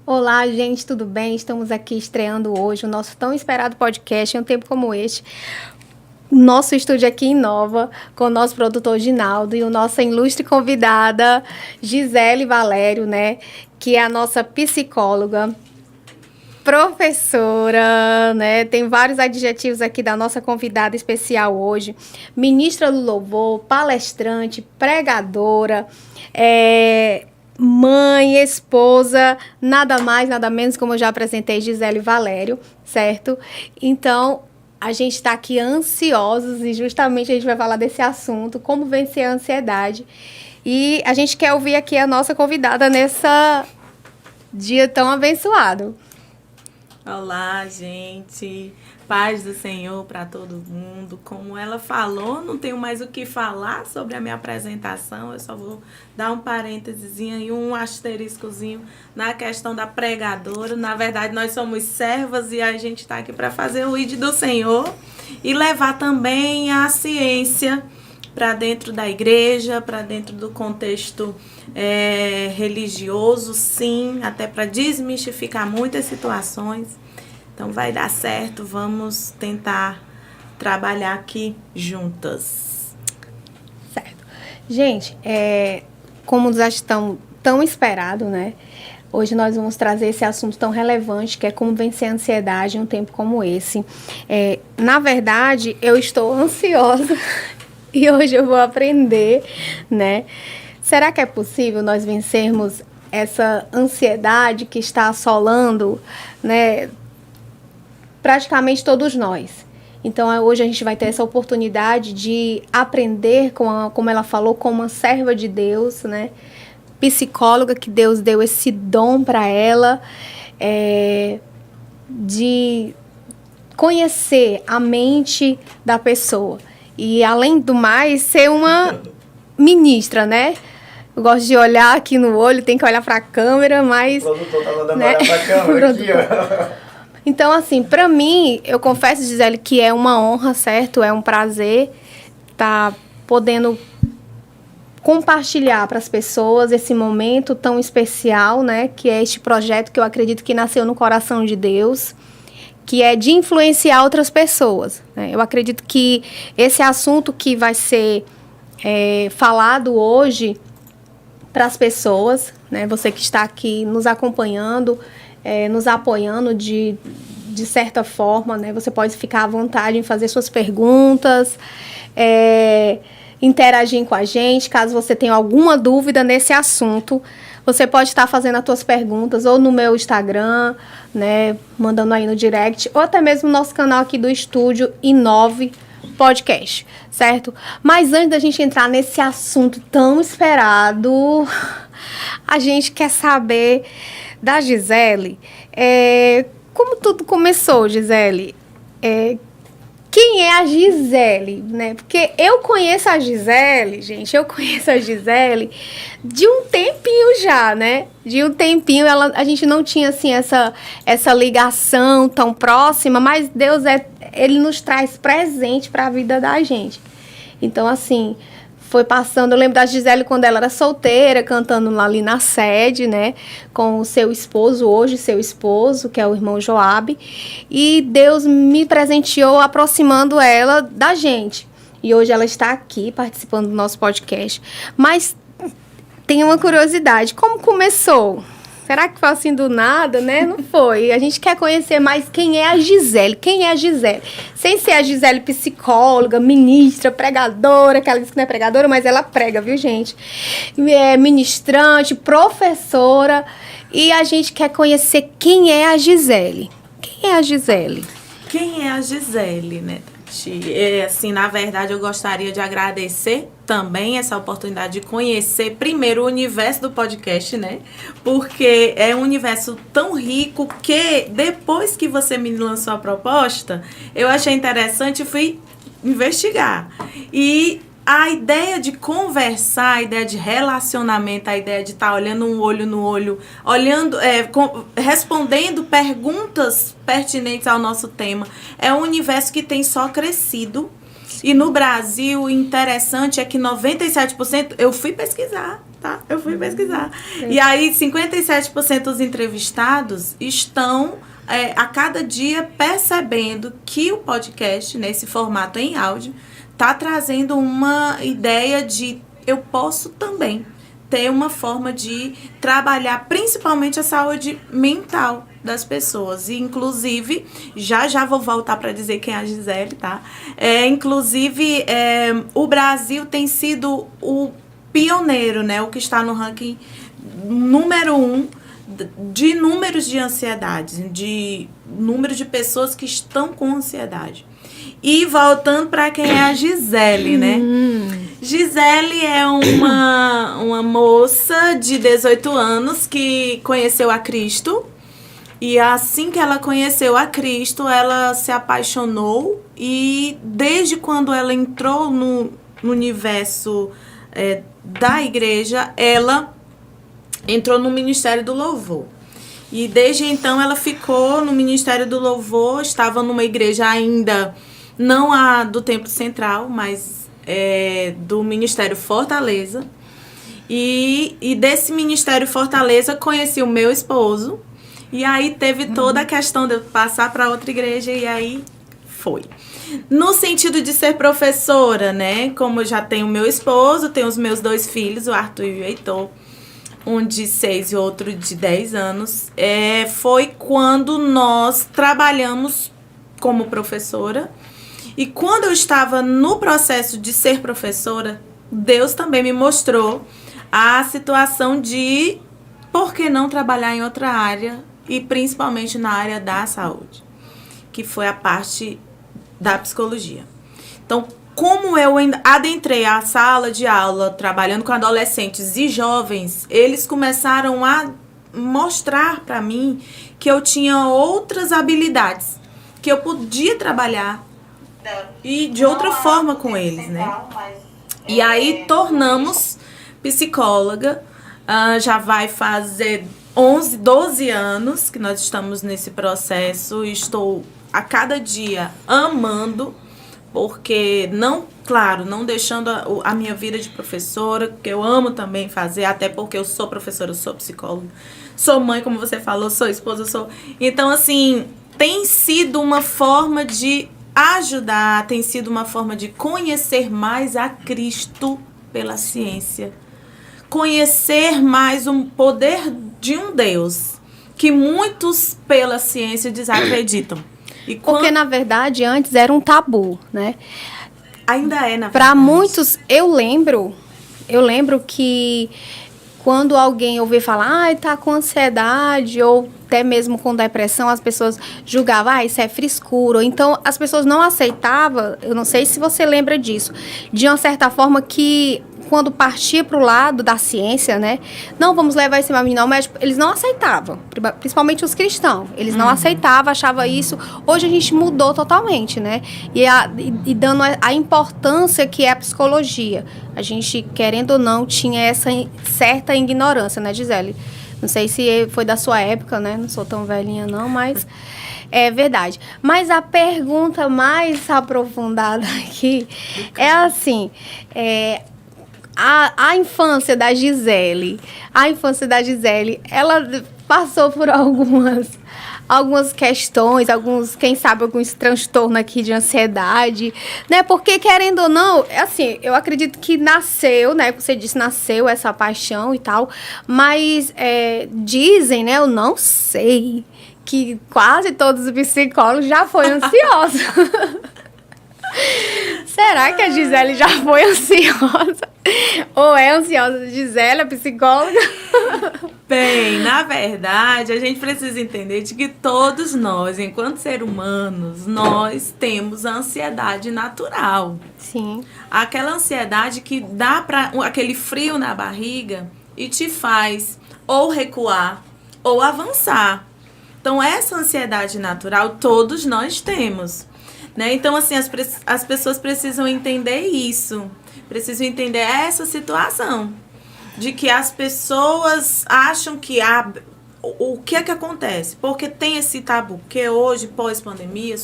Olá, gente, tudo bem? Estamos aqui estreando hoje o nosso tão esperado podcast em um tempo como este. Nosso estúdio aqui em Nova, com o nosso produtor Ginaldo e a nossa ilustre convidada Gisele Valério, né? Que é a nossa psicóloga, professora, né? Tem vários adjetivos aqui da nossa convidada especial hoje. Ministra do louvor, palestrante, pregadora, mãe, esposa, nada mais, nada menos, como eu já apresentei, Gisele Valério, certo? Então, a gente está aqui ansiosos e justamente a gente vai falar desse assunto, como vencer a ansiedade. E a gente quer ouvir aqui a nossa convidada nesse dia tão abençoado. Olá, gente. Paz do Senhor para todo mundo. Como ela falou, não tenho mais o que falar sobre a minha apresentação. Eu só vou dar um parênteses e um asteriscozinho na questão da pregadora. Na verdade, nós somos servas e a gente está aqui para fazer o ID do Senhor e levar também a ciência para dentro da igreja, para dentro do contexto religioso, sim, até para desmistificar muitas situações. Então vai dar certo, vamos tentar trabalhar aqui juntas. Certo. Gente, como já estão tão esperado, né? Hoje nós vamos trazer esse assunto tão relevante, que é como vencer a ansiedade em um tempo como esse. Na verdade, eu estou ansiosa e hoje eu vou aprender, né? Será que é possível nós vencermos essa ansiedade que está assolando, né, praticamente todos nós? Então, hoje a gente vai ter essa oportunidade de aprender, como ela falou, com uma serva de Deus, né, psicóloga, que Deus deu esse dom para ela, de conhecer a mente da pessoa. E, além do mais, ser uma ministra, né? Eu gosto de olhar aqui no olho, tem que olhar para a câmera, mas... O produtor tá mandando olhar para a câmera aqui, ó. Então, assim, para mim, eu confesso, Gisele, que é uma honra, certo? É um prazer estar podendo compartilhar para as pessoas esse momento tão especial, né? Que é este projeto que eu acredito que nasceu no coração de Deus, que é de influenciar outras pessoas, né? Eu acredito que esse assunto que vai ser falado hoje para as pessoas, né? Você que está aqui nos acompanhando, nos apoiando de certa forma, né? Você pode ficar à vontade em fazer suas perguntas, interagir com a gente. Caso você tenha alguma dúvida nesse assunto, você pode estar fazendo as suas perguntas ou no meu Instagram, né? Mandando aí no direct, ou até mesmo no nosso canal aqui do Estúdio I9 Podcast, certo? Mas antes da gente entrar nesse assunto tão esperado, a gente quer saber da Gisele, como tudo começou, Gisele? Quem é a Gisele, né? Porque eu conheço a Gisele, gente, de um tempinho já, né? De um tempinho, a gente não tinha, assim, essa ligação tão próxima, mas Deus, Ele nos traz presente para a vida da gente. Então, assim, foi passando, eu lembro da Gisele quando ela era solteira, cantando ali na sede, né, com o seu esposo, hoje seu esposo, que é o irmão Joabe, e Deus me presenteou aproximando ela da gente, e hoje ela está aqui participando do nosso podcast. Mas tem uma curiosidade, como começou? Será que foi assim do nada, né? Não foi. A gente quer conhecer mais quem é a Gisele. Quem é a Gisele? Sem ser a Gisele psicóloga, ministra, pregadora, que ela diz que não é pregadora, mas ela prega, viu, gente? É ministrante, professora. E a gente quer conhecer quem é a Gisele. Quem é a Gisele? Quem é a Gisele, né, Tati? Assim, na verdade, eu gostaria de agradecer também essa oportunidade de conhecer primeiro o universo do podcast, né? Porque é um universo tão rico que depois que você me lançou a proposta, eu achei interessante e fui investigar. E a ideia de conversar, a ideia de relacionamento, a ideia de estar olhando um olho no olho, olhando, respondendo perguntas pertinentes ao nosso tema, é um universo que tem só crescido. E no Brasil, o interessante é que 97%, eu fui pesquisar, tá? Eu fui pesquisar. E aí, 57% dos entrevistados estão a cada dia percebendo que o podcast, nesse formato em áudio, está trazendo uma ideia de eu posso também ter uma forma de trabalhar principalmente a saúde mental das pessoas. E, inclusive, já vou voltar para dizer quem é a Gisele, tá? Inclusive, o Brasil tem sido o pioneiro, né? O que está no ranking número 1 de números de ansiedade, de número de pessoas que estão com ansiedade. E voltando para quem é a Gisele, né? Gisele é uma moça de 18 anos que conheceu a Cristo. E assim que ela conheceu a Cristo, ela se apaixonou. E desde quando ela entrou no universo da igreja, ela entrou no Ministério do Louvor. E desde então ela ficou no Ministério do Louvor, estava numa igreja ainda, não a do Templo Central, mas do Ministério Fortaleza. E desse Ministério Fortaleza conheci o meu esposo. E aí teve toda a questão de eu passar para outra igreja e aí foi. No sentido de ser professora, né? Como eu já tenho meu esposo, tenho os meus 2 filhos, o Arthur e o Heitor, um de 6 e outro de 10 anos. Foi quando nós trabalhamos como professora. E quando eu estava no processo de ser professora, Deus também me mostrou a situação de por que não trabalhar em outra área, e principalmente na área da saúde, que foi a parte da psicologia. Então, como eu adentrei a sala de aula trabalhando com adolescentes e jovens, eles começaram a mostrar para mim que eu tinha outras habilidades, que eu podia trabalhar e de outra forma com eles, né? E aí tornamos psicóloga, já vai fazer 11, 12 anos que nós estamos nesse processo e estou a cada dia amando, porque não deixando a minha vida de professora, que eu amo também fazer, até porque eu sou professora, eu sou psicóloga, sou mãe, como você falou, sou esposa, Então, assim, tem sido uma forma de ajudar, tem sido uma forma de conhecer mais a Cristo pela ciência. Conhecer mais o poder de um Deus que muitos pela ciência desacreditam. Porque, na verdade, antes era um tabu, né? Ainda é, na verdade. Para muitos, eu lembro que quando alguém ouvia falar, tá com ansiedade ou até mesmo com depressão, as pessoas julgavam, isso é frescura. Então, as pessoas não aceitavam, eu não sei se você lembra disso, de uma certa forma que quando partia para o lado da ciência, né? Não, vamos levar esse menino ao médico. Eles não aceitavam, principalmente os cristãos. Eles não aceitavam, achavam isso. Hoje a gente mudou totalmente, né? E dando a importância que é a psicologia. A gente, querendo ou não, tinha essa certa ignorância, né, Gisele? Não sei se foi da sua época, né? Não sou tão velhinha, não, mas é verdade. Mas a pergunta mais aprofundada aqui é assim... A infância da Gisele, ela passou por algumas questões, quem sabe, alguns transtornos aqui de ansiedade, né? Porque, querendo ou não, assim, eu acredito que nasceu, né? Você disse, nasceu essa paixão e tal, mas dizem, né? Eu não sei, que quase todos os psicólogos já foram ansiosos. Será que a Gisele já foi ansiosa? Ou é ansiosa? Gisele, a psicóloga? Bem, na verdade, a gente precisa entender de que todos nós, enquanto seres humanos, nós temos a ansiedade natural. Sim. Aquela ansiedade que dá aquele frio na barriga e te faz ou recuar ou avançar. Então, essa ansiedade natural todos nós temos. Né? Então, assim, as pessoas precisam entender isso. Precisam entender essa situação. De que as pessoas acham que... O que é que acontece? Porque tem esse tabu. Porque hoje, pós-pandemia,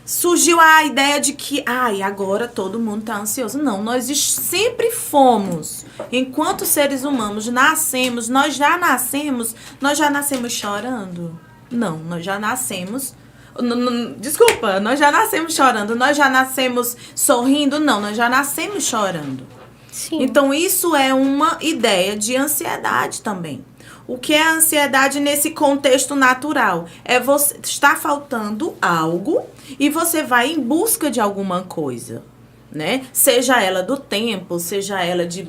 surgiu a ideia de que, agora todo mundo tá ansioso. Não, nós sempre fomos. Enquanto seres humanos nascemos, nós já nascemos chorando? Não, nós já nascemos... Desculpa, nós já nascemos chorando. Nós já nascemos sorrindo? Não, nós já nascemos chorando. Sim. Então, isso é uma ideia de ansiedade também. O que é a ansiedade nesse contexto natural? É você está faltando algo e você vai em busca de alguma coisa, né? Seja ela do tempo, seja ela de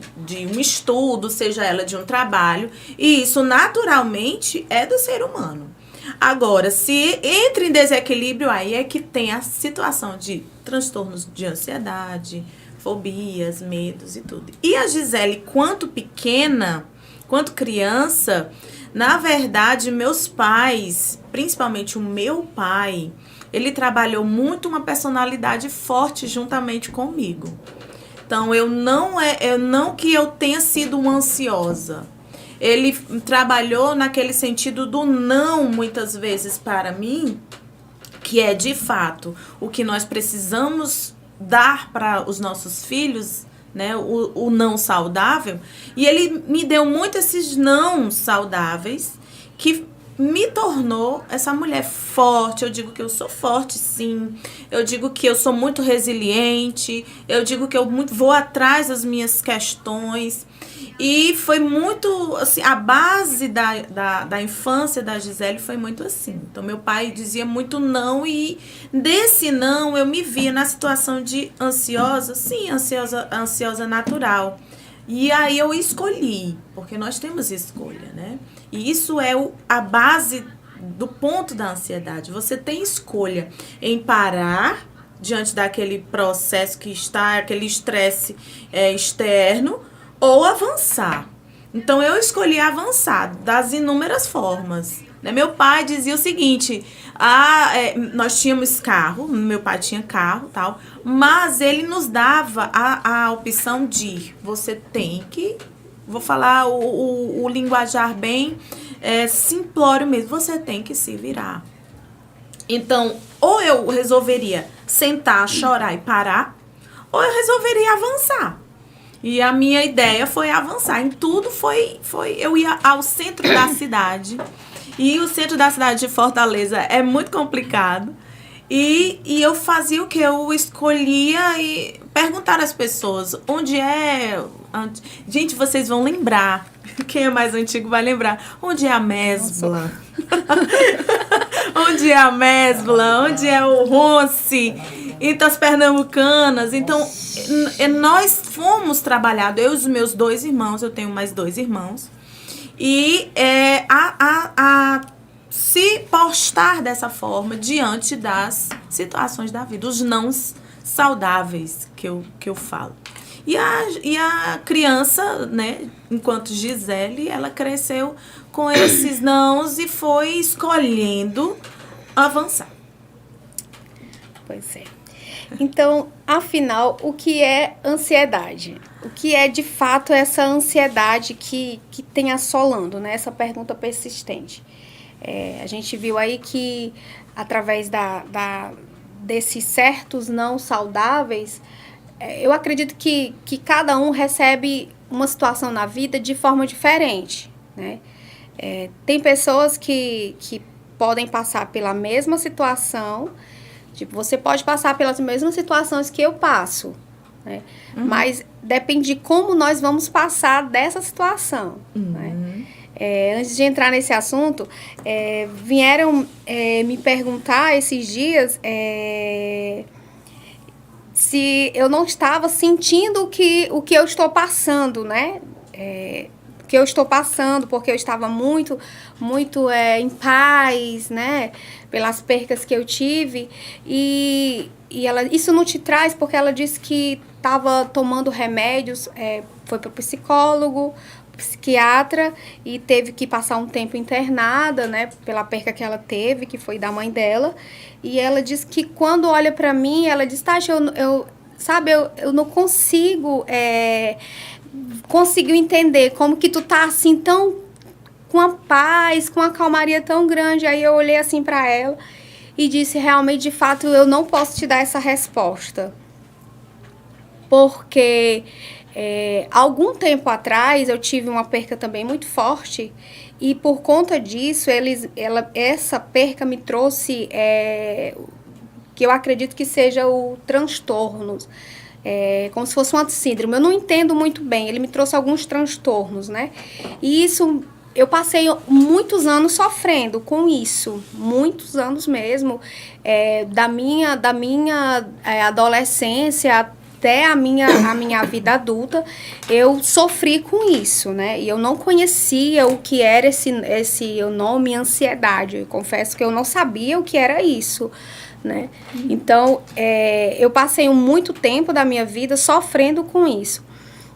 um estudo, seja ela de um trabalho. E isso naturalmente é do ser humano. Agora, se entra em desequilíbrio, aí é que tem a situação de transtornos de ansiedade, fobias, medos e tudo. E a Gisele, quanto pequena, quanto criança, na verdade, meus pais, principalmente o meu pai, ele trabalhou muito uma personalidade forte juntamente comigo. Então, não que eu tenha sido uma ansiosa. Ele trabalhou naquele sentido do não, muitas vezes, para mim, que é, de fato, o que nós precisamos dar para os nossos filhos, né, o não saudável. E ele me deu muito esses não saudáveis que me tornou essa mulher forte. Eu digo que eu sou forte, sim. Eu digo que eu sou muito resiliente. Eu digo que eu vou atrás das minhas questões. E foi muito, assim, a base da infância da Gisele foi muito assim. Então, meu pai dizia muito não e desse não eu me via na situação de ansiosa, sim, ansiosa natural. E aí eu escolhi, porque nós temos escolha, né? E isso é a base do ponto da ansiedade. Você tem escolha em parar diante daquele processo que está, aquele estresse externo, ou avançar. Então, eu escolhi avançar das inúmeras formas. Né? Meu pai dizia o seguinte, nós tínhamos carro, meu pai tinha carro, tal, mas ele nos dava a opção de, você tem que, vou falar o linguajar bem simplório mesmo, você tem que se virar. Então, ou eu resolveria sentar, chorar e parar, ou eu resolveria avançar. E a minha ideia foi avançar. Em tudo eu ia ao centro da cidade. E o centro da cidade de Fortaleza é muito complicado. E eu fazia o que? Eu escolhia e perguntar às pessoas onde é... Gente, vocês vão lembrar. Quem é mais antigo vai lembrar. Onde é a Mesbla? Onde é a Mesbla? Onde é o Ronce? Então, as pernambucanas. Então, nós fomos trabalhados, eu e os meus 2 irmãos, eu tenho mais 2 irmãos, e se postar dessa forma diante das situações da vida, os não saudáveis que eu falo. E a criança, né, enquanto Gisele, ela cresceu com esses nãos e foi escolhendo avançar. Pois é. Então, afinal, o que é ansiedade? O que é, de fato, essa ansiedade que tem assolando, né? Essa pergunta persistente. A gente viu aí que, através desses certos não saudáveis, eu acredito que cada um recebe uma situação na vida de forma diferente, né? Tem pessoas que podem passar pela mesma situação. Tipo, você pode passar pelas mesmas situações que eu passo, né? Uhum. Mas depende de como nós vamos passar dessa situação, né? Antes de entrar nesse assunto, vieram me perguntar esses dias se eu não estava sentindo o que eu estou passando, né? Que eu estou passando, porque eu estava muito em paz, né? Pelas percas que eu tive. E ela, isso não te traz, porque ela disse que estava tomando remédios, foi para o psicólogo, psiquiatra, e teve que passar um tempo internada, né? Pela perca que ela teve, que foi da mãe dela. E ela disse que quando olha para mim, ela diz, Tati, eu não consigo... conseguiu entender como que tu tá assim tão com a paz, com a calmaria tão grande. Aí eu olhei assim pra ela e disse, realmente, de fato, eu não posso te dar essa resposta. Porque algum tempo atrás eu tive uma perca também muito forte e por conta disso, essa perca me trouxe, que eu acredito que seja o transtorno, como se fosse uma síndrome. Eu não entendo muito bem, ele me trouxe alguns transtornos, né? E isso, eu passei muitos anos sofrendo com isso, muitos anos mesmo, da minha adolescência até a minha vida adulta, eu sofri com isso, né? E eu não conhecia o que era esse nome ansiedade. Eu confesso que eu não sabia o que era isso, né? Então, eu passei muito tempo da minha vida sofrendo com isso.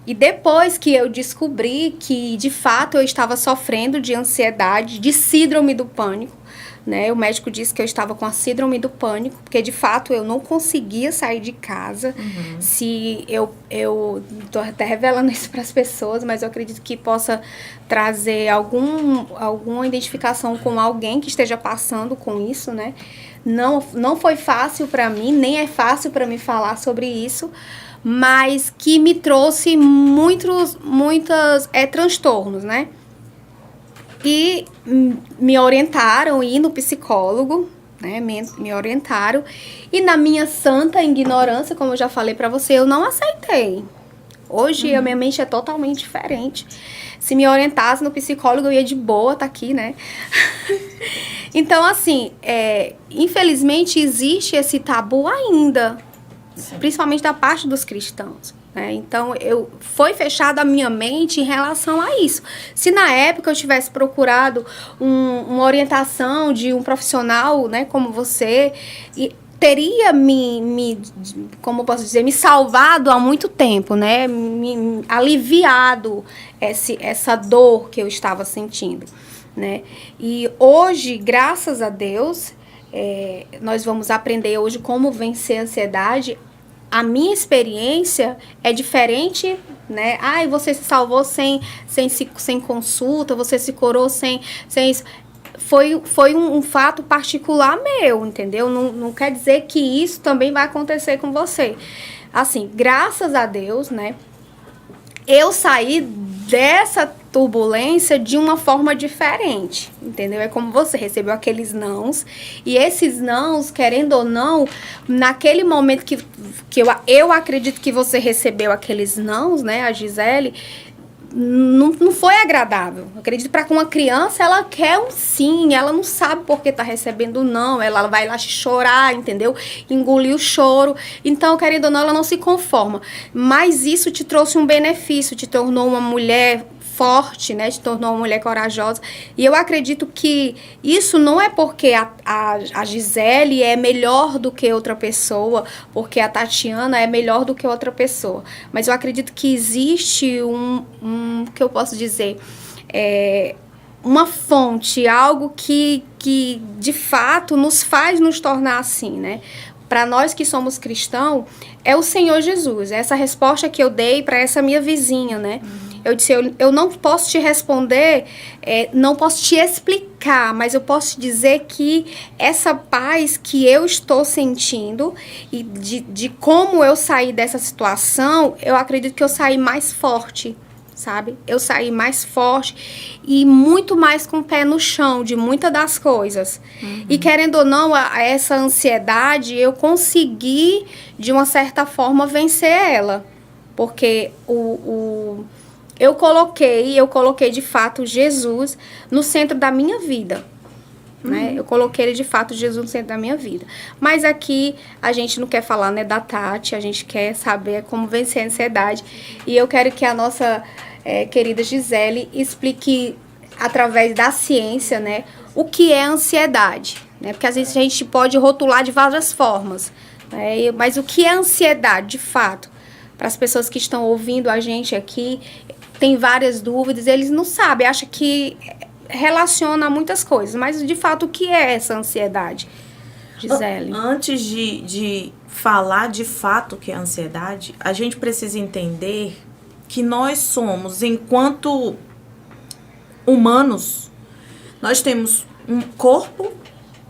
E depois que eu descobri que, de fato, eu estava sofrendo de ansiedade, de síndrome do pânico, né? O médico disse que eu estava com a síndrome do pânico, porque de fato eu não conseguia sair de casa. Se eu tô até revelando isso para as pessoas, mas eu acredito que possa trazer alguma identificação com alguém que esteja passando com isso, né? Não foi fácil para mim, nem é fácil para mim falar sobre isso, mas que me trouxe muitos transtornos, né? E me orientaram a ir no psicólogo, né? Me orientaram. E na minha santa ignorância, como eu já falei pra você, eu não aceitei. Hoje a minha mente é totalmente diferente. Se me orientasse no psicólogo, eu ia de boa, tá aqui, né? Então, assim, infelizmente existe esse tabu ainda, principalmente da parte dos cristãos. Então, foi fechada a minha mente em relação a isso. Se na época eu tivesse procurado uma orientação de um profissional, né, como você, teria como eu posso dizer, me salvado há muito tempo, né, me aliviado essa dor que eu estava sentindo, né. E hoje, graças a Deus, nós vamos aprender hoje como vencer a ansiedade. A minha experiência é diferente, né? Ai, você se salvou sem consulta, você se curou sem isso. Foi um fato particular meu, entendeu? Não quer dizer que isso também vai acontecer com você. Assim, graças a Deus, né? Eu saí dessa turbulência de uma forma diferente, entendeu? É como você recebeu aqueles nãos, e esses nãos, querendo ou não, naquele momento que eu acredito que você recebeu aqueles nãos, né, a Gisele, não foi agradável. Eu acredito para uma criança, ela quer um sim, ela não sabe por que tá recebendo não, ela vai lá chorar, entendeu? Engolir o choro. Então, querendo ou não, ela não se conforma. Mas isso te trouxe um benefício, te tornou uma mulher forte, né? Te tornou uma mulher corajosa. E eu acredito que isso não é porque a Gisele é melhor do que outra pessoa, porque a Tatiana é melhor do que outra pessoa. Mas eu acredito que existe que eu posso dizer, uma fonte, algo que de fato nos faz nos tornar assim, né? Para nós que somos cristãos, é o Senhor Jesus. Essa resposta que eu dei para essa minha vizinha, né? Eu disse, eu não posso te responder, não posso te explicar, mas eu posso te dizer que essa paz que eu estou sentindo e de como eu saí dessa situação, eu acredito que eu saí mais forte, sabe? Eu saí mais forte e muito mais com o pé no chão de muitas das coisas. E querendo ou não, essa ansiedade, eu consegui, de uma certa forma, vencer ela. Porque eu coloquei de fato Jesus no centro da minha vida, né? Eu coloquei ele de fato Jesus no centro da minha vida. Mas aqui a gente não quer falar, né, da Tati, a gente quer saber como vencer a ansiedade. E eu quero que a nossa querida Gisele explique através da ciência, né, o que é ansiedade, né? Porque às vezes a gente pode rotular de várias formas, né? Mas o que é ansiedade, de fato? Para as pessoas que estão ouvindo a gente aqui, tem várias dúvidas, eles não sabem, acham que relaciona a muitas coisas, mas de fato o que é essa ansiedade, Gisele? Antes de falar de fato o que é ansiedade, a gente precisa entender que nós somos, enquanto humanos, nós temos um corpo,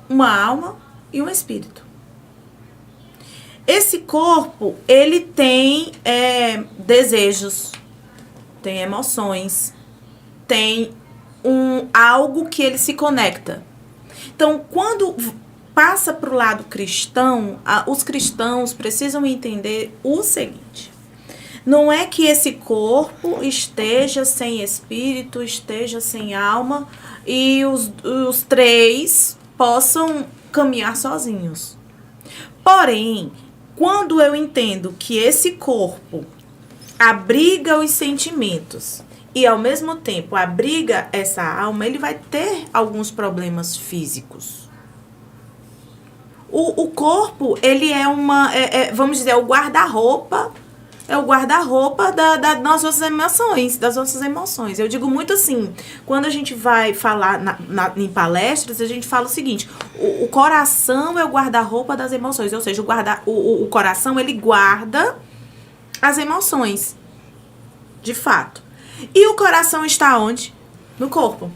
uma alma e um espírito. Esse corpo, ele tem desejos, tem emoções, tem algo que ele se conecta. Então, quando passa para o lado cristão, os cristãos precisam entender o seguinte: não é que esse corpo esteja sem espírito, esteja sem alma e os três possam caminhar sozinhos. Porém, quando eu entendo que esse corpo abriga os sentimentos e, ao mesmo tempo, abriga essa alma, ele vai ter alguns problemas físicos. O corpo, ele vamos dizer, o guarda-roupa. É o guarda-roupa das nossas emoções. Eu digo muito assim, quando a gente vai falar em palestras, a gente fala o seguinte: o coração é o guarda-roupa das emoções. Ou seja, o coração, ele guarda as emoções, de fato. E o coração está onde? No corpo.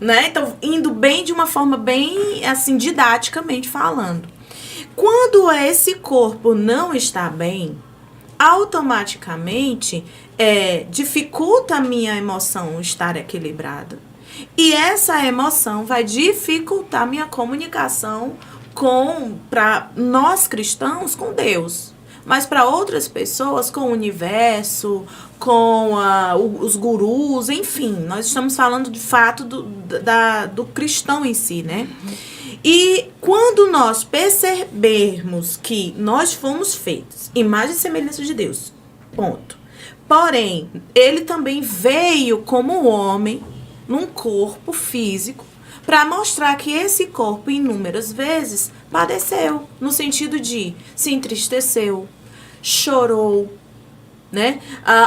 Né? Então, indo bem de uma forma bem, assim, didaticamente falando. Quando esse corpo não está bem, automaticamente dificulta a minha emoção estar equilibrada. E essa emoção vai dificultar a minha comunicação para nós cristãos, com Deus. Mas para outras pessoas, com o universo, com os gurus, enfim. Nós estamos falando de fato do cristão em si, né? E quando nós percebermos que nós fomos feitos imagem e semelhança de Deus, ponto. Porém, ele também veio como homem, num corpo físico, para mostrar que esse corpo, inúmeras vezes, padeceu, no sentido de se entristeceu, chorou, né?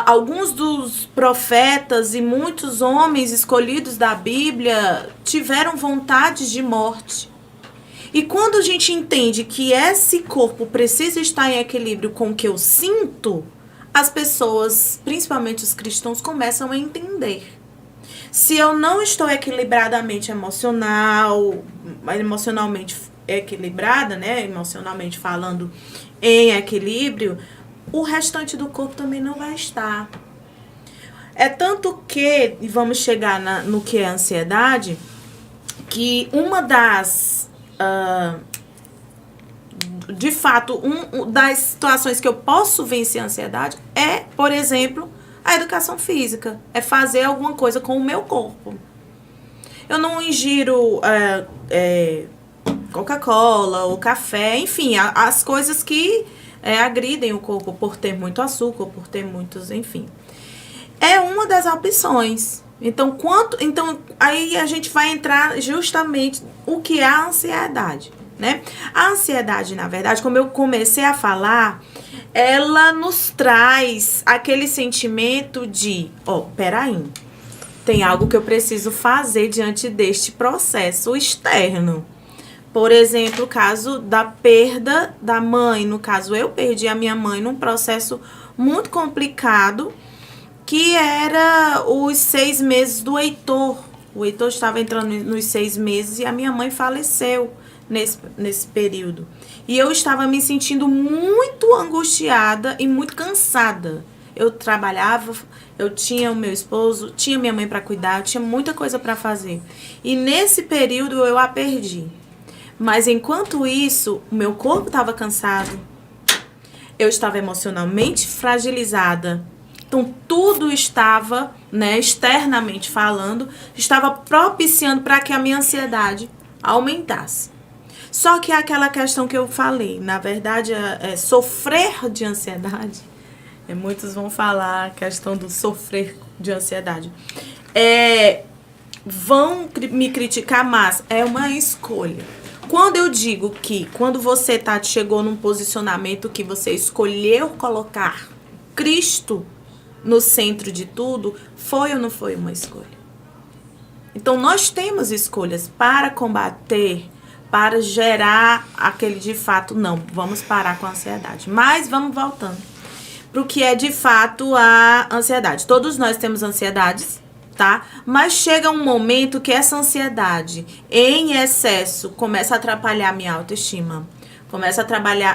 Alguns dos profetas e muitos homens escolhidos da Bíblia tiveram vontade de morte. E quando a gente entende que esse corpo precisa estar em equilíbrio com o que eu sinto, as pessoas, principalmente os cristãos, começam a entender. Se eu não estou equilibradamente emocionalmente equilibrada, né, emocionalmente falando em equilíbrio, o restante do corpo também não vai estar. É tanto que, e vamos chegar no que é ansiedade, que uma das de fato, das situações que eu posso vencer a ansiedade é, por exemplo, a educação física. É fazer alguma coisa com o meu corpo. Eu não ingiro Coca-Cola ou café, enfim, as coisas que agridem o corpo por ter muito açúcar, por ter muitos, enfim. É uma das opções. Então, aí a gente vai entrar justamente o que é a ansiedade, né? A ansiedade, na verdade, como eu comecei a falar, ela nos traz aquele sentimento de, peraí, tem algo que eu preciso fazer diante deste processo externo. Por exemplo, o caso da perda da mãe. No caso, eu perdi a minha mãe num processo muito complicado, que era os 6 meses do Heitor. O Heitor estava entrando nos 6 meses e a minha mãe faleceu nesse período. E eu estava me sentindo muito angustiada e muito cansada. Eu trabalhava, eu tinha o meu esposo, tinha minha mãe para cuidar, eu tinha muita coisa para fazer. E nesse período eu a perdi. Mas enquanto isso, o meu corpo estava cansado, eu estava emocionalmente fragilizada. Então, tudo estava, né, externamente falando, estava propiciando para que a minha ansiedade aumentasse. Só que é aquela questão que eu falei, na verdade, sofrer de ansiedade, muitos vão falar a questão do sofrer de ansiedade. Vão me criticar, mas é uma escolha. Quando eu digo que, quando você, Tati, chegou num posicionamento que você escolheu colocar Cristo no centro de tudo, foi ou não foi uma escolha? Então, nós temos escolhas para combater, para gerar aquele de fato, não, vamos parar com a ansiedade. Mas vamos voltando para o que é de fato a ansiedade. Todos nós temos ansiedades, tá? Mas chega um momento que essa ansiedade em excesso começa a atrapalhar a minha autoestima, começa a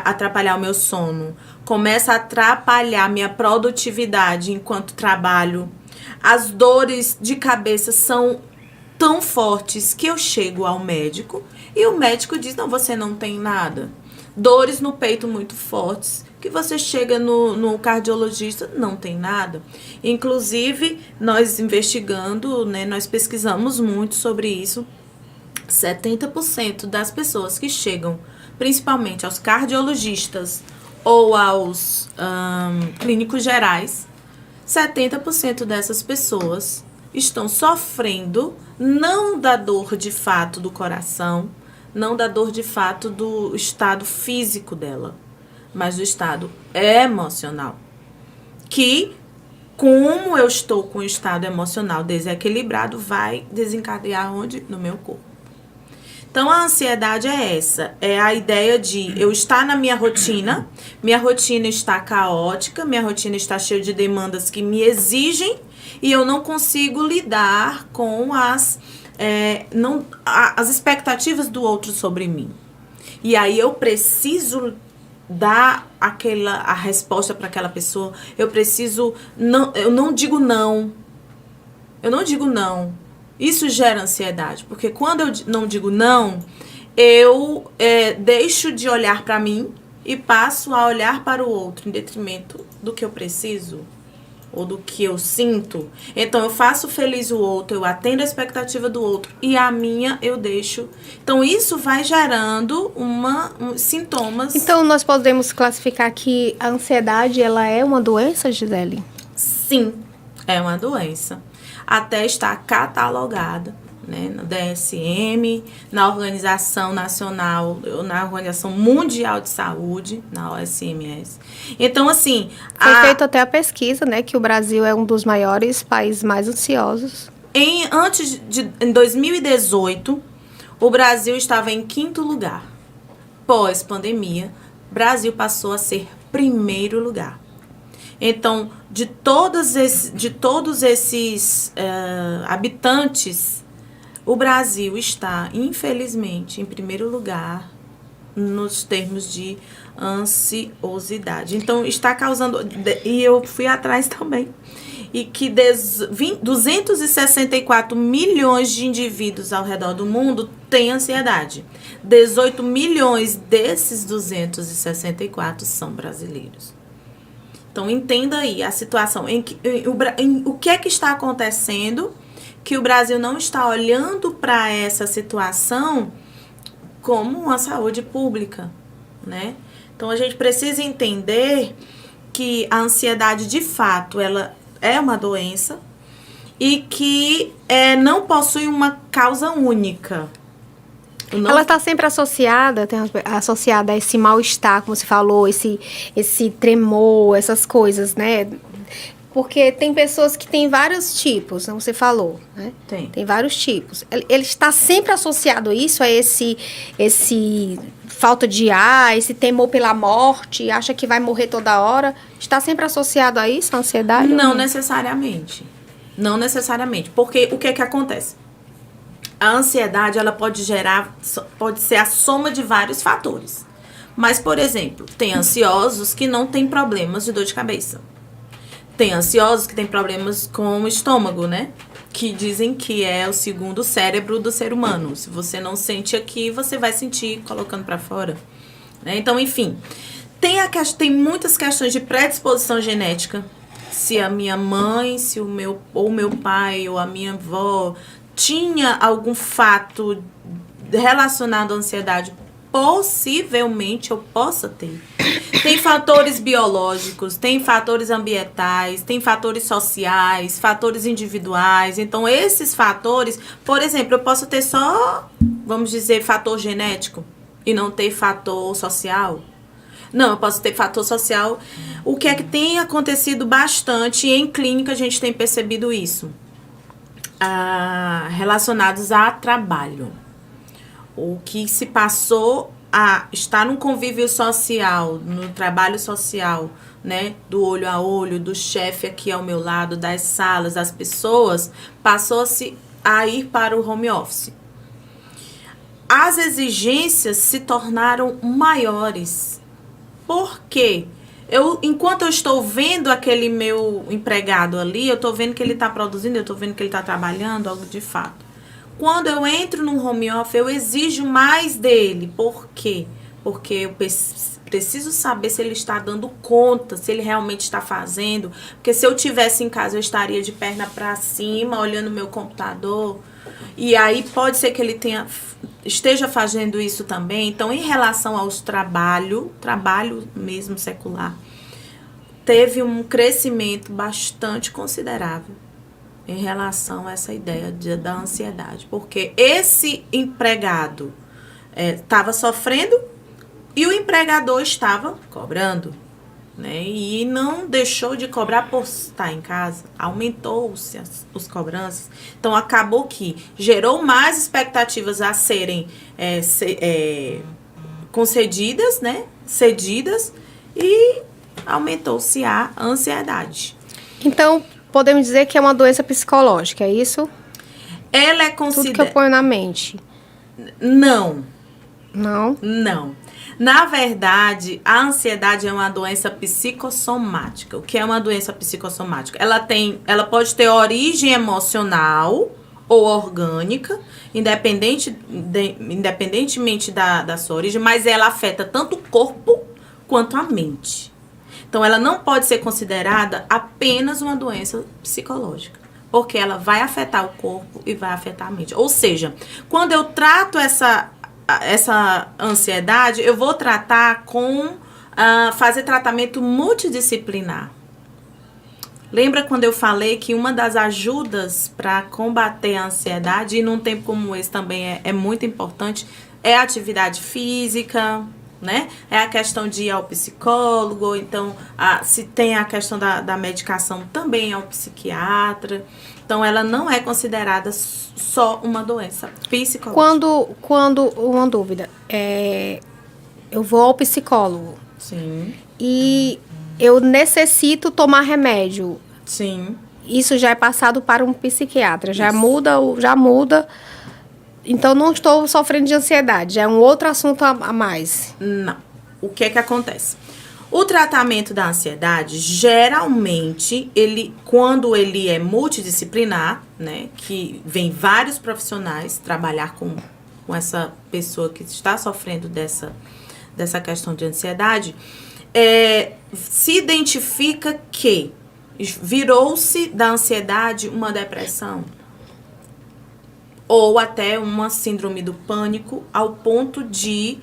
atrapalhar o meu sono, começa a atrapalhar a minha produtividade enquanto trabalho. As dores de cabeça são tão fortes que eu chego ao médico e o médico diz, não, você não tem nada. Dores no peito muito fortes, que você chega no cardiologista, não tem nada. Inclusive, nós investigando, né, nós pesquisamos muito sobre isso, 70% das pessoas que chegam, principalmente aos cardiologistas ou aos clínicos gerais, 70% dessas pessoas estão sofrendo não da dor de fato do coração, não da dor de fato do estado físico dela, mas do estado emocional. Que, como eu estou com o estado emocional desequilibrado, vai desencadear onde? No meu corpo. Então, a ansiedade é essa. É a ideia de eu estar na minha rotina está caótica, minha rotina está cheia de demandas que me exigem e eu não consigo lidar com as expectativas do outro sobre mim. E aí eu preciso dar a resposta para aquela pessoa. Eu não digo não. Eu não digo não. Isso gera ansiedade, porque quando eu não digo não, eu deixo de olhar para mim e passo a olhar para o outro em detrimento do que eu preciso ou do que eu sinto. Então, eu faço feliz o outro, eu atendo a expectativa do outro e a minha eu deixo. Então, isso vai gerando sintomas. Então, nós podemos classificar que a ansiedade, ela é uma doença, Gisele? Sim, é uma doença. Até estar catalogada, né, no DSM, na Organização Nacional, na Organização Mundial de Saúde, na OMS. Então, assim... Foi feita até a pesquisa, né, que o Brasil é um dos maiores países mais ansiosos. Em 2018, o Brasil estava em 5º lugar. Pós-pandemia, o Brasil passou a ser 1º lugar. Então, de todos esses habitantes, o Brasil está, infelizmente, em 1º lugar nos termos de ansiosidade. Então, está causando... E eu fui atrás também. E que 264 milhões de indivíduos ao redor do mundo têm ansiedade. 18 milhões desses 264 são brasileiros. Então, entenda aí a situação. O que é que está acontecendo que o Brasil não está olhando para essa situação como uma saúde pública, né? Então, a gente precisa entender que a ansiedade, de fato, ela é uma doença e que não possui uma causa única. Ela está sempre associada a esse mal-estar, como você falou, esse tremor, essas coisas, né? Porque tem pessoas que têm vários tipos, como você falou, né? Tem vários tipos. Ele está sempre associado a isso, a esse falta de ar, esse temor pela morte, acha que vai morrer toda hora. Está sempre associado a isso, a ansiedade? Não necessariamente. Não necessariamente. Porque o que é que acontece? A ansiedade, ela pode ser a soma de vários fatores. Mas, por exemplo, tem ansiosos que não têm problemas de dor de cabeça. Tem ansiosos que têm problemas com o estômago, né? Que dizem que é o segundo cérebro do ser humano. Se você não sente aqui, você vai sentir colocando para fora. Né? Então, enfim, tem muitas questões de predisposição genética. Se a minha mãe, ou meu pai, ou a minha avó tinha algum fato relacionado à ansiedade, possivelmente eu possa ter. Tem fatores biológicos, tem fatores ambientais, tem fatores sociais, fatores individuais. Então, esses fatores, por exemplo, eu posso ter só, vamos dizer, fator genético e não ter fator social. Não, eu posso ter fator social. O que é que tem acontecido bastante, e em clínica a gente tem percebido isso, relacionados a trabalho. O que se passou a estar num convívio social, no trabalho social, né, do olho a olho, do chefe aqui ao meu lado, das salas, das pessoas, passou-se a ir para o home office. As exigências se tornaram maiores. Por quê? Enquanto eu estou vendo aquele meu empregado ali, eu estou vendo que ele está produzindo, eu estou vendo que ele está trabalhando, algo de fato. Quando eu entro no home office, eu exijo mais dele. Por quê? Porque eu preciso saber se ele está dando conta, se ele realmente está fazendo. Porque se eu estivesse em casa, eu estaria de perna para cima, olhando o meu computador. E aí pode ser que ele esteja fazendo isso também. Então, em relação aos trabalho mesmo secular, teve um crescimento bastante considerável em relação a essa ideia da ansiedade. Porque esse empregado estava sofrendo e o empregador estava cobrando, né? E não deixou de cobrar por estar em casa, aumentou-se as cobranças. Então, acabou que gerou mais expectativas a serem concedidas, né? Cedidas, e aumentou-se a ansiedade. Então, podemos dizer que é uma doença psicológica, é isso? Ela é Tudo que eu ponho na mente. Não. Não? Não. Na verdade, a ansiedade é uma doença psicossomática. O que é uma doença psicossomática? Ela pode ter origem emocional ou orgânica, independentemente da sua origem, mas ela afeta tanto o corpo quanto a mente. Então, ela não pode ser considerada apenas uma doença psicológica, porque ela vai afetar o corpo e vai afetar a mente. Ou seja, quando eu trato essa ansiedade, eu vou tratar fazer tratamento multidisciplinar. Lembra quando eu falei que uma das ajudas para combater a ansiedade, e num tempo como esse também é muito importante, é a atividade física, né? É a questão de ir ao psicólogo, então se tem a questão da medicação, também ao psiquiatra. Então, ela não é considerada só uma doença psicológica. Quando uma dúvida, eu vou ao psicólogo. Sim. E eu necessito tomar remédio. Sim. Isso já é passado para um psiquiatra. Já muda. Então, não estou sofrendo de ansiedade. Já é um outro assunto a mais. Não. O que é que acontece? O tratamento da ansiedade, geralmente, quando ele é multidisciplinar, né, que vem vários profissionais trabalhar com essa pessoa que está sofrendo dessa questão de ansiedade, se identifica que virou-se da ansiedade uma depressão ou até uma síndrome do pânico, ao ponto de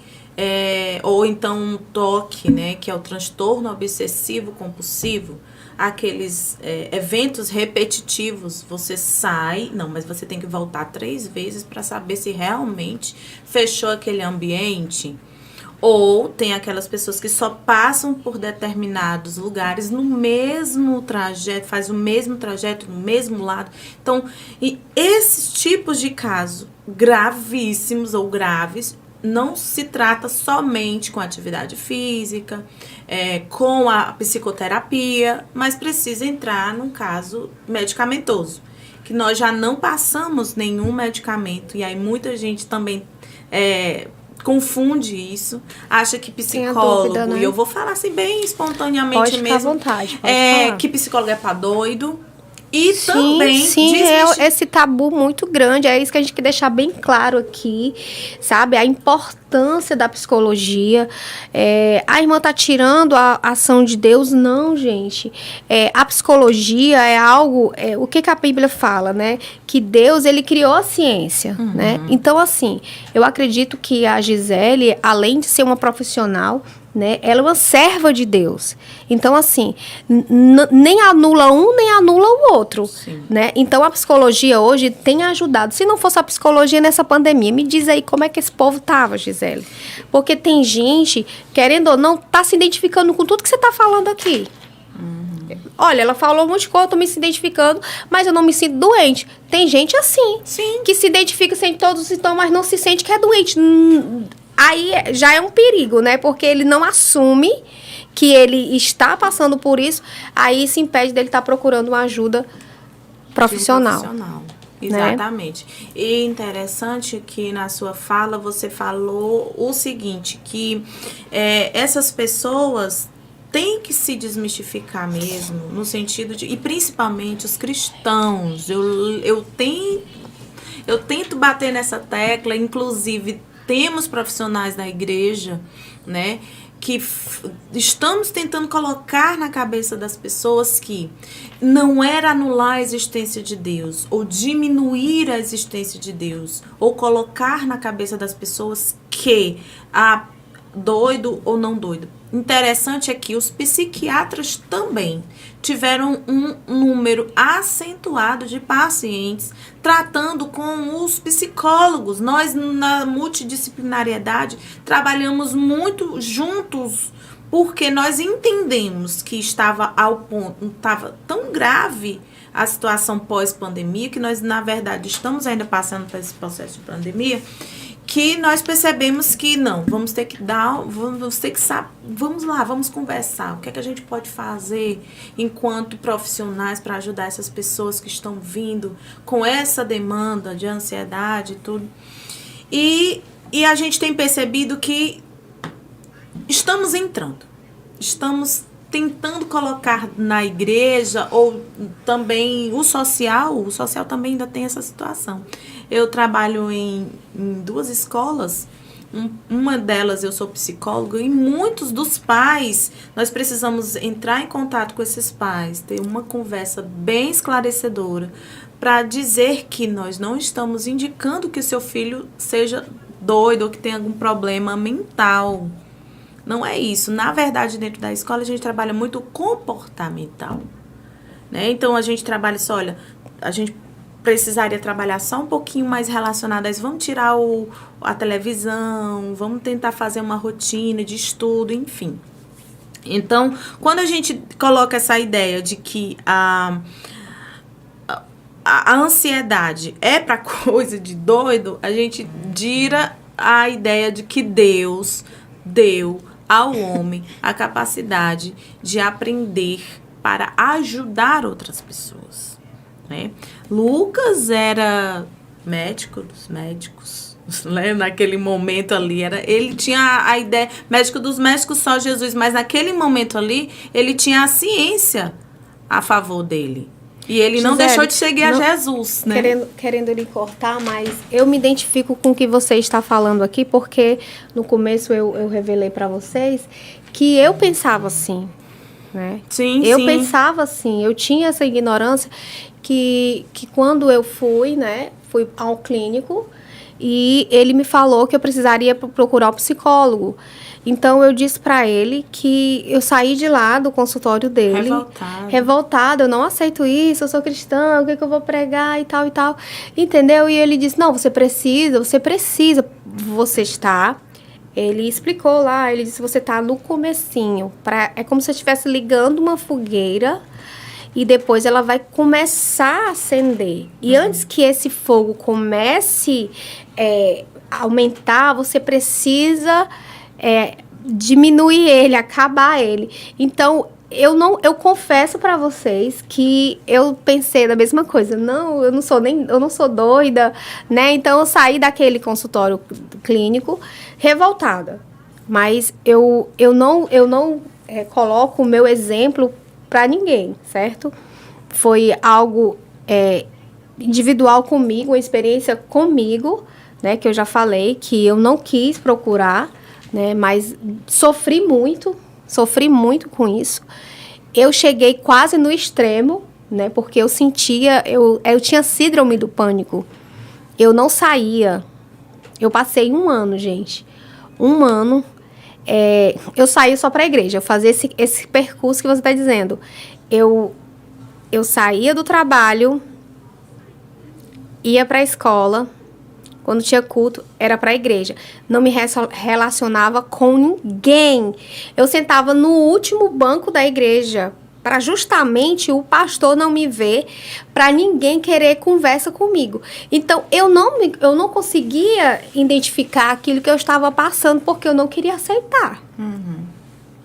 ou então um TOC, né, que é o transtorno obsessivo compulsivo, aqueles eventos repetitivos, você sai, mas você tem que voltar 3 vezes para saber se realmente fechou aquele ambiente. Ou tem aquelas pessoas que só passam por determinados lugares no mesmo trajeto, faz o mesmo trajeto no mesmo lado. Então, e esses tipos de casos gravíssimos ou graves, não se trata somente com atividade física, com a psicoterapia, mas precisa entrar num caso medicamentoso, que nós já não passamos nenhum medicamento, e aí muita gente também confunde isso, acha que psicólogo, dúvida, né? E eu vou falar assim bem espontaneamente pode mesmo, ficar à vontade, pode falar. Que psicólogo é pra doido. E sim, também sim, esse tabu muito grande, é isso que a gente quer deixar bem claro aqui, sabe? A importância da psicologia. A irmã tá tirando a ação de Deus? Não, gente. A psicologia é algo, o que a Bíblia fala, né? Que Deus, ele criou a ciência, né? Então, assim, eu acredito que a Gisele, além de ser uma profissional, né, ela é uma serva de Deus. Então, assim, nem anula um, nem anula o outro. Né? Então, a psicologia hoje tem ajudado. Se não fosse a psicologia nessa pandemia, me diz aí como é que esse povo tava, Gisele. Porque tem gente, querendo ou não, tá se identificando com tudo que você tá falando aqui. Olha, ela falou um monte de coisa, eu tô me identificando, mas eu não me sinto doente. Tem gente assim, que se identifica sem todos os sintomas, mas não se sente que é doente. Aí já é um perigo, né? Porque ele não assume que ele está passando por isso, aí isso impede dele estar procurando uma ajuda profissional. Exatamente. Né? E interessante que na sua fala você falou o seguinte, que essas pessoas têm que se desmistificar mesmo, no sentido de, e principalmente os cristãos, eu tento bater nessa tecla, inclusive temos profissionais da igreja, né, que estamos tentando colocar na cabeça das pessoas que não era anular a existência de Deus, ou diminuir a existência de Deus, ou colocar na cabeça das pessoas que doido ou não doido. Interessante é que os psiquiatras também tiveram um número acentuado de pacientes tratando com os psicólogos. Nós, na multidisciplinariedade, trabalhamos muito juntos porque nós entendemos que estava tão grave a situação pós-pandemia, que nós, na verdade, estamos ainda passando por esse processo de pandemia, que nós percebemos que não, vamos conversar, o que é que a gente pode fazer enquanto profissionais para ajudar essas pessoas que estão vindo com essa demanda de ansiedade e tudo. E a gente tem percebido que estamos tentando colocar na igreja, ou também o social também ainda tem essa situação. Eu trabalho em 2 escolas, uma delas eu sou psicóloga, e muitos dos pais, nós precisamos entrar em contato com esses pais, ter uma conversa bem esclarecedora, para dizer que nós não estamos indicando que o seu filho seja doido ou que tenha algum problema mental. Não é isso. Na verdade, dentro da escola, a gente trabalha muito comportamental, né? Então, a gente trabalha só, olha, a gente precisaria trabalhar só um pouquinho mais relacionado a isso. Vamos tirar a televisão, vamos tentar fazer uma rotina de estudo, enfim. Então, quando a gente coloca essa ideia de que a ansiedade é para coisa de doido, a gente tira a ideia de que Deus deu ao homem a capacidade de aprender para ajudar outras pessoas, né? Lucas era médico dos médicos, né? Naquele momento ali, ele tinha a ideia, médico dos médicos só Jesus, mas naquele momento ali, ele tinha a ciência a favor dele. E ele não deixou de seguir a Jesus, né? Querendo lhe cortar, mas eu me identifico com o que você está falando aqui, porque no começo eu revelei para vocês que eu pensava assim, né? Sim, eu pensava assim, eu tinha essa ignorância que quando eu fui ao clínico, e ele me falou que eu precisaria procurar um psicólogo. Então, eu disse para ele que eu saí de lá do consultório dele. Revoltada, eu não aceito isso, eu sou cristã, o que eu vou pregar e tal e tal. Entendeu? E ele disse, não, você está... Ele explicou lá, ele disse, você está no comecinho. É como se eu estivesse ligando uma fogueira e depois ela vai começar a acender. E antes que esse fogo comece a aumentar, você precisa... diminuir ele, acabar ele. Então, eu confesso para vocês que eu pensei da mesma coisa. Não, eu não sou doida, né? Então, eu saí daquele consultório clínico revoltada. Mas eu não coloco o meu exemplo para ninguém, certo? Foi algo individual comigo, uma experiência comigo, né? Que eu já falei que eu não quis procurar, né, mas sofri muito com isso. Eu cheguei quase no extremo, né, porque eu tinha síndrome do pânico. Eu não saía. Eu passei 1 ano, gente. 1 ano. Eu saía só para a igreja. Eu fazia esse percurso que você está dizendo. Eu saía do trabalho, ia para a escola. Quando tinha culto, era para a igreja. Não me relacionava com ninguém. Eu sentava no último banco da igreja, para justamente o pastor não me ver, para ninguém querer conversa comigo. Então, eu não conseguia identificar aquilo que eu estava passando, porque eu não queria aceitar. Uhum.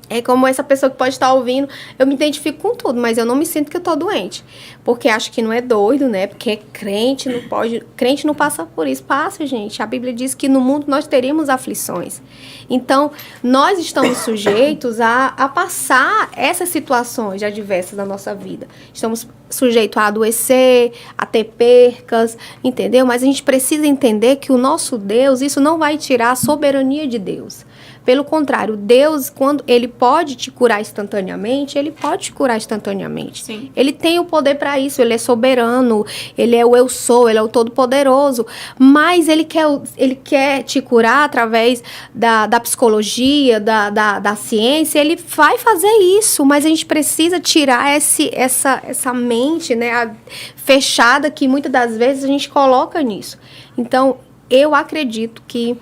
É como essa pessoa que pode estar ouvindo, eu me identifico com tudo, mas eu não me sinto que eu tô doente. Porque acho que não é doido, né? Porque crente não pode, crente não passa por isso. Passa, gente. A Bíblia diz que no mundo nós teríamos aflições. Então, nós estamos sujeitos a passar essas situações adversas da nossa vida. Estamos sujeitos a adoecer, a ter percas, entendeu? Mas a gente precisa entender que o nosso Deus, isso não vai tirar a soberania de Deus. Pelo contrário, Deus, quando ele pode te curar instantaneamente, ele pode te curar instantaneamente. Sim. Ele tem o poder para isso, ele é soberano, ele é o eu sou, ele é o todo-poderoso. Mas ele quer te curar através da psicologia, da ciência, ele vai fazer isso, mas a gente precisa tirar essa mente, né, fechada que muitas das vezes a gente coloca nisso. Então, eu acredito que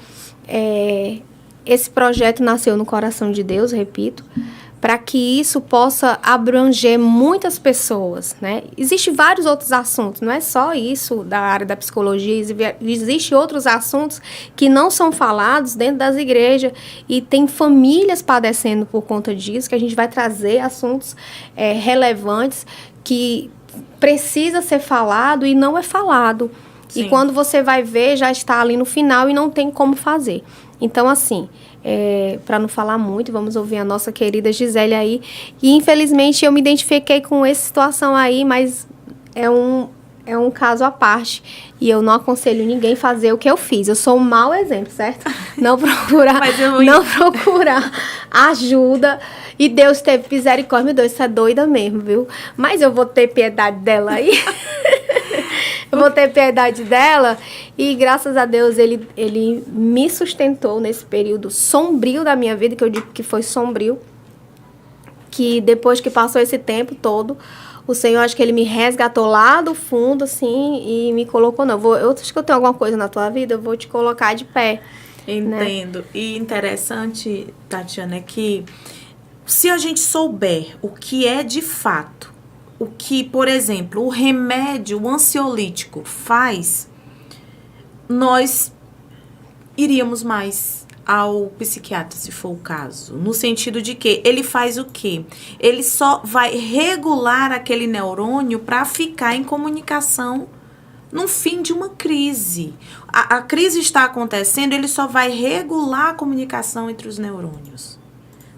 esse projeto nasceu no coração de Deus, repito, para que isso possa abranger muitas pessoas, né? Existem vários outros assuntos, não é só isso da área da psicologia, existem outros assuntos que não são falados dentro das igrejas e tem famílias padecendo por conta disso, que a gente vai trazer assuntos relevantes que precisa ser falado e não é falado. Sim. E quando você vai ver, já está ali no final e não tem como fazer. Então, assim, para não falar muito, vamos ouvir a nossa querida Gisele aí. E, infelizmente, eu me identifiquei com essa situação aí, mas é um caso à parte. E eu não aconselho ninguém fazer o que eu fiz. Eu sou um mau exemplo, certo? Não procurar ajuda. E Deus teve misericórdia. Meu Deus, isso é doida mesmo, viu? Mas eu vou ter piedade dela aí. Eu vou ter piedade dela e, graças a Deus, ele me sustentou nesse período sombrio da minha vida, que eu digo que foi sombrio, que depois que passou esse tempo todo, o Senhor, acho que ele me resgatou lá do fundo, assim, e me colocou, não, eu acho que eu tenho alguma coisa na tua vida, eu vou te colocar de pé. Entendo. Né? E interessante, Tatiana, é que se a gente souber o que é de fato, o que, por exemplo, o remédio, o ansiolítico faz, nós iríamos mais ao psiquiatra, se for o caso. No sentido de que ele faz o quê? Ele só vai regular aquele neurônio para ficar em comunicação no fim de uma crise. A crise está acontecendo, ele só vai regular a comunicação entre os neurônios.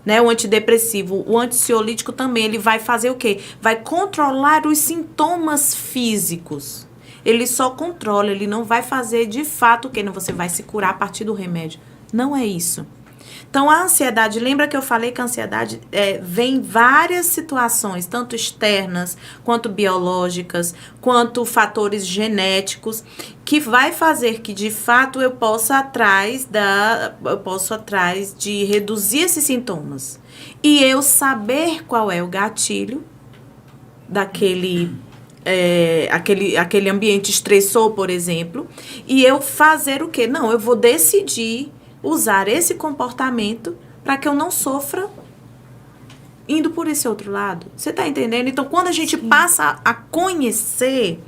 Né, o antidepressivo, o ansiolítico também, ele vai fazer o quê? Vai controlar os sintomas físicos. Ele só controla, ele não vai fazer de fato o quê? Você vai se curar a partir do remédio. Não é isso. Então, a ansiedade, lembra que eu falei que a ansiedade vem em várias situações, tanto externas, quanto biológicas, quanto fatores genéticos, que vai fazer que, de fato, eu possa atrás de reduzir esses sintomas. E eu saber qual é o gatilho daquele aquele ambiente estressor, por exemplo, e eu fazer o quê? Não, eu vou decidir usar esse comportamento para que eu não sofra indo por esse outro lado. Você está entendendo? Então, quando a gente passa a conhecer,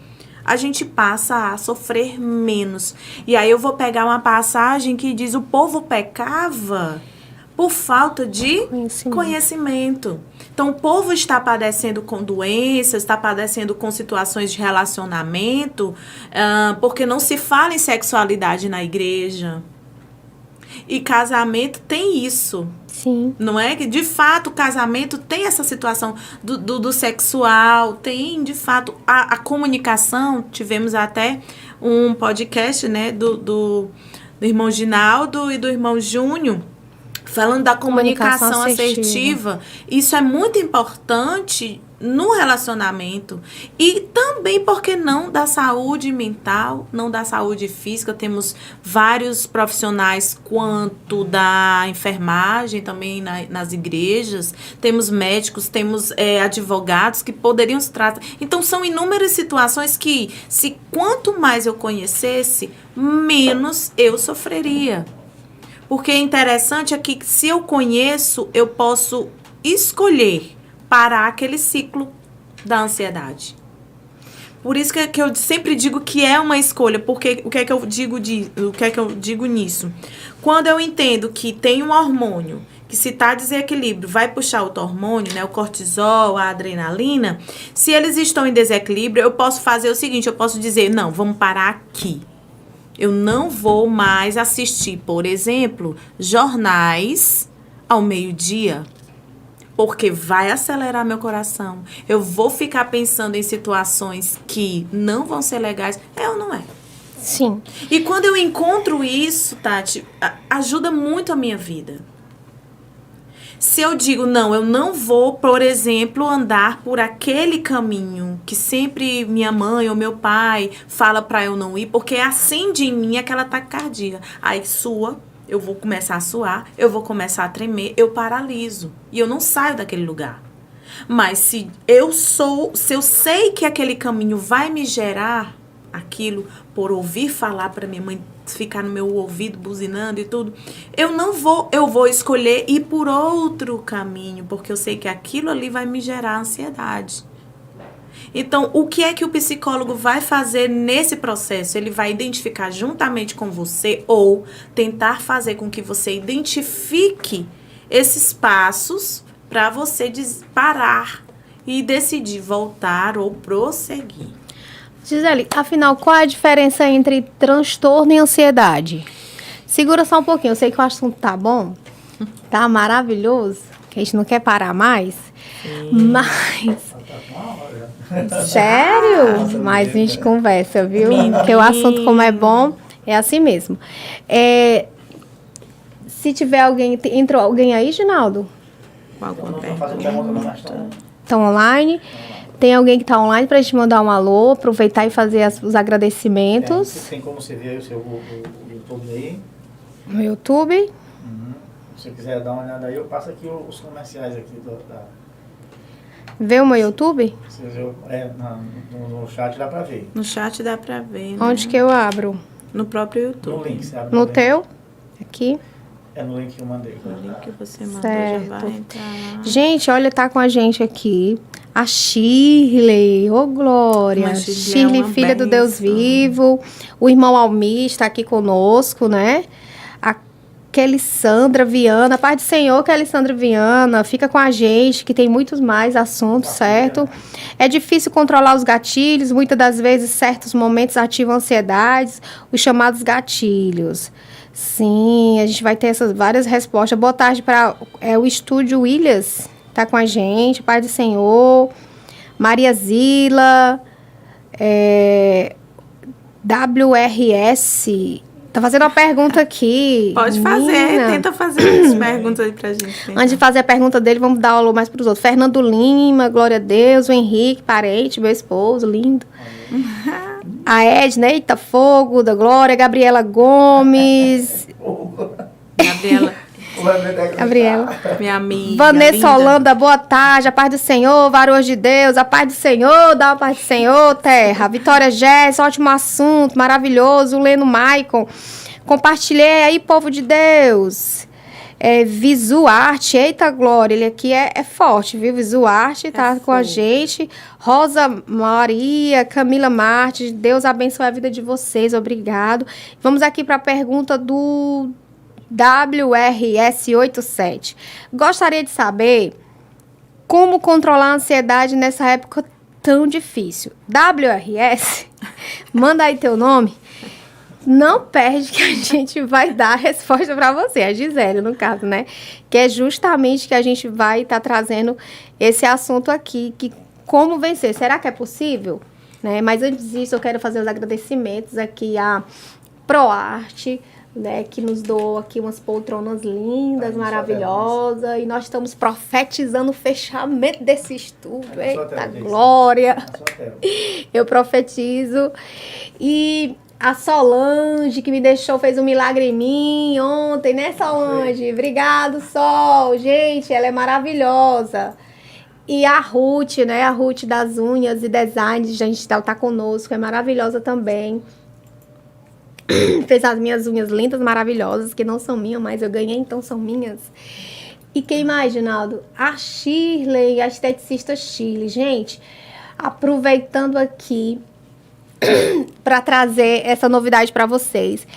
a gente passa a sofrer menos. E aí eu vou pegar uma passagem que diz: o povo pecava por falta de conhecimento. Então, o povo está padecendo com doenças, está padecendo com situações de relacionamento, porque não se fala em sexualidade na igreja. E casamento tem isso. Sim. Não é? Que, de fato, o casamento tem essa situação do sexual, tem, de fato, a comunicação. Tivemos até um podcast, né, do irmão Ginaldo e do irmão Júnior, falando da comunicação assertiva. Isso é muito importante no relacionamento. E também, por que não, da saúde mental, não da saúde física. Temos vários profissionais, quanto da enfermagem, também nas igrejas. Temos médicos, temos advogados que poderiam se tratar. Então, são inúmeras situações que, quanto mais eu conhecesse, menos eu sofreria. Porque interessante é que, se eu conheço, eu posso escolher parar aquele ciclo da ansiedade. Por isso que eu sempre digo que é uma escolha. Porque o que é que eu digo nisso? Quando eu entendo que tem um hormônio que se tá desequilíbrio, vai puxar outro hormônio, né? O cortisol, a adrenalina. Se eles estão em desequilíbrio, eu posso fazer o seguinte, eu posso dizer, não, vamos parar aqui. Eu não vou mais assistir, por exemplo, jornais ao meio-dia, porque vai acelerar meu coração. Eu vou ficar pensando em situações que não vão ser legais. É ou não é? Sim. E quando eu encontro isso, Tati, ajuda muito a minha vida. Se eu digo, não, eu não vou, por exemplo, andar por aquele caminho que sempre minha mãe ou meu pai fala pra eu não ir, porque acende em mim aquela taquicardia. Aí eu vou começar a suar, eu vou começar a tremer, eu paraliso. E eu não saio daquele lugar. Mas se eu sei que aquele caminho vai me gerar aquilo, por ouvir falar para minha mãe, ficar no meu ouvido buzinando e tudo, eu vou escolher ir por outro caminho, porque eu sei que aquilo ali vai me gerar ansiedade. Então, o que é que o psicólogo vai fazer nesse processo? Ele vai identificar juntamente com você ou tentar fazer com que você identifique esses passos para você parar e decidir voltar ou prosseguir. Gisele, afinal, qual é a diferença entre transtorno e ansiedade? Segura só um pouquinho, eu sei que o assunto tá bom, tá maravilhoso, que a gente não quer parar mais, mas... Sério? Mas a gente conversa, viu? Porque o assunto, como é bom, é assim mesmo. Se tiver alguém... Entrou alguém aí, Ginaldo? Alguma pergunta? Estão online? Tem alguém que está online para a gente mandar um alô, aproveitar e fazer os agradecimentos. Tem como você ver aí o YouTube aí. No YouTube. Se você quiser dar uma olhada aí, eu passo aqui os comerciais aqui Vê o meu YouTube? No chat dá para ver. No chat dá para ver, né? Onde que eu abro? No próprio YouTube. No link, você abre No teu? Aqui. É no link que eu mandei. O link que você mandou Certo. já vai entrar lá. Gente, olha, tá com a gente aqui a Shirley, ô Glória. Mas Shirley é Shirley, uma filha do Deus bênção. vivo. O irmão Almir está aqui conosco, né? A Kelissandra Viana, paz do Senhor, Kelissandra Viana, fica com a gente, que tem muitos mais assuntos, certo? É difícil controlar os gatilhos, muitas das vezes certos momentos ativam ansiedades, os chamados gatilhos. Sim, a gente vai ter essas várias respostas. Boa tarde para o Estúdio Williams, tá com a gente, paz do Senhor. Maria Zila, WRS, tá fazendo uma pergunta aqui. Pode fazer, tenta fazer as perguntas aí pra gente. Antes de fazer a pergunta dele, vamos dar um alô mais pros outros. Fernando Lima, glória a Deus. O Henrique, parente, meu esposo, lindo. A Edna, eita, fogo da glória. Gabriela Gomes. Gabriela. Minha amiga. Vanessa linda. Holanda, boa tarde. A paz do Senhor, varões de Deus. A paz do Senhor, dá a paz do Senhor, terra. Vitória Jess, ótimo assunto, maravilhoso. Leno Maicon. Compartilhei aí, povo de Deus. Visuarte, eita glória, ele aqui é forte, viu? Visuarte tá com a gente. Rosa Maria, Camila Martins, Deus abençoe a vida de vocês, obrigado. Vamos aqui para a pergunta do WRS87. Gostaria de saber como controlar a ansiedade nessa época tão difícil. WRS, manda aí teu nome. Não perde que a gente vai dar a resposta para você, a Gisele, no caso, né? Que é justamente que a gente vai estar trazendo esse assunto aqui, que como vencer. Será que é possível? Né? Mas antes disso, eu quero fazer os agradecimentos aqui à ProArte, né, que nos doou aqui umas poltronas lindas, maravilhosas, e nós estamos profetizando o fechamento desse estúdio. Eita glória! Eu profetizo. E a Solange, que me deixou, fez um milagre em mim ontem, né, Solange? Obrigado, Sol. Gente, ela é maravilhosa. E a Ruth, né, a Ruth das unhas e designs, gente, tá conosco, é maravilhosa também. Fez as minhas unhas lindas, maravilhosas, que não são minhas, mas eu ganhei, então são minhas. E quem mais, Ginaldo? A Shirley, a esteticista Shirley. Gente, aproveitando aqui para trazer essa novidade para vocês.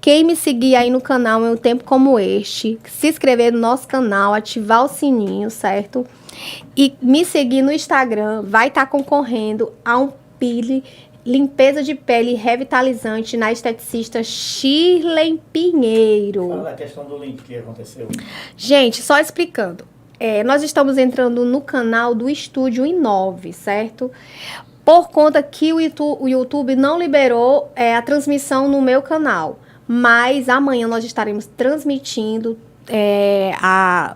Quem me seguir aí no canal em um tempo como este, se inscrever no nosso canal, ativar o sininho, certo? E me seguir no Instagram, vai estar concorrendo a um Pili limpeza de pele revitalizante na esteticista Shirley Pinheiro. Fala a questão do link que aconteceu. Gente, só explicando. Nós estamos entrando no canal do Estúdio Inove, certo? Por conta que o YouTube não liberou a transmissão no meu canal. Mas amanhã nós estaremos transmitindo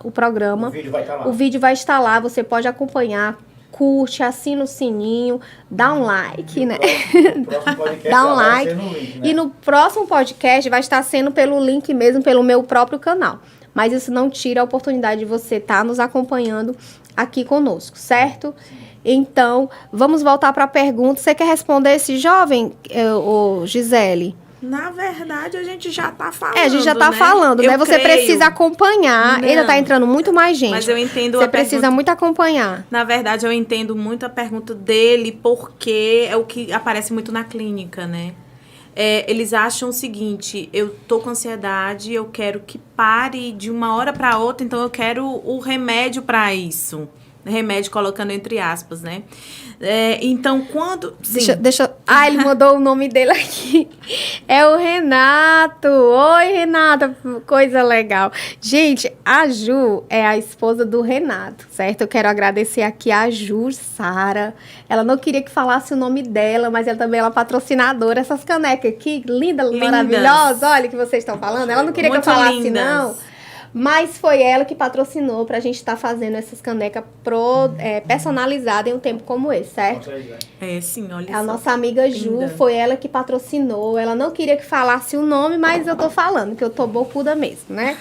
o programa. O vídeo vai estar lá. O vídeo vai estar lá, você pode acompanhar. Curte, assina o sininho, dá um like, né? No próximo podcast dá um vai like. ser no link, né? E no próximo podcast vai estar sendo pelo link mesmo, pelo meu próprio canal. Mas isso não tira a oportunidade de você estar nos acompanhando aqui conosco, certo? Então, vamos voltar para a pergunta. Você quer responder esse jovem, Gisele? Na verdade, a gente já tá falando, a gente já tá né? falando, né? Eu Você creio. precisa acompanhar. Não. Ainda tá entrando muito mais gente. Mas eu entendo Você a precisa pergunta. muito acompanhar. Na verdade, eu entendo muito a pergunta dele, porque é o que aparece muito na clínica, né? Eles acham o seguinte, eu tô com ansiedade, eu quero que pare de uma hora para outra, então eu quero o remédio para isso. Remédio colocando entre aspas, né? Então, quando... Sim. Deixa... ele mandou o nome dele aqui. É o Renato. Oi, Renata. Coisa legal. Gente, a Ju é a esposa do Renato, certo? Eu quero agradecer aqui a Ju Sara. Ela não queria que falasse o nome dela, mas ela também é patrocinadora. Essas canecas aqui, lindas, maravilhosas. Olha o que vocês estão falando. Ela não queria muito que eu falasse, lindas. não. Mas foi ela que patrocinou pra gente estar fazendo essas canecas personalizadas em um tempo como esse, certo? Sim, olha A só. nossa amiga Ju, Linda. foi ela que patrocinou. Ela não queria que falasse o nome, mas eu tô falando, que eu tô bocuda mesmo, né?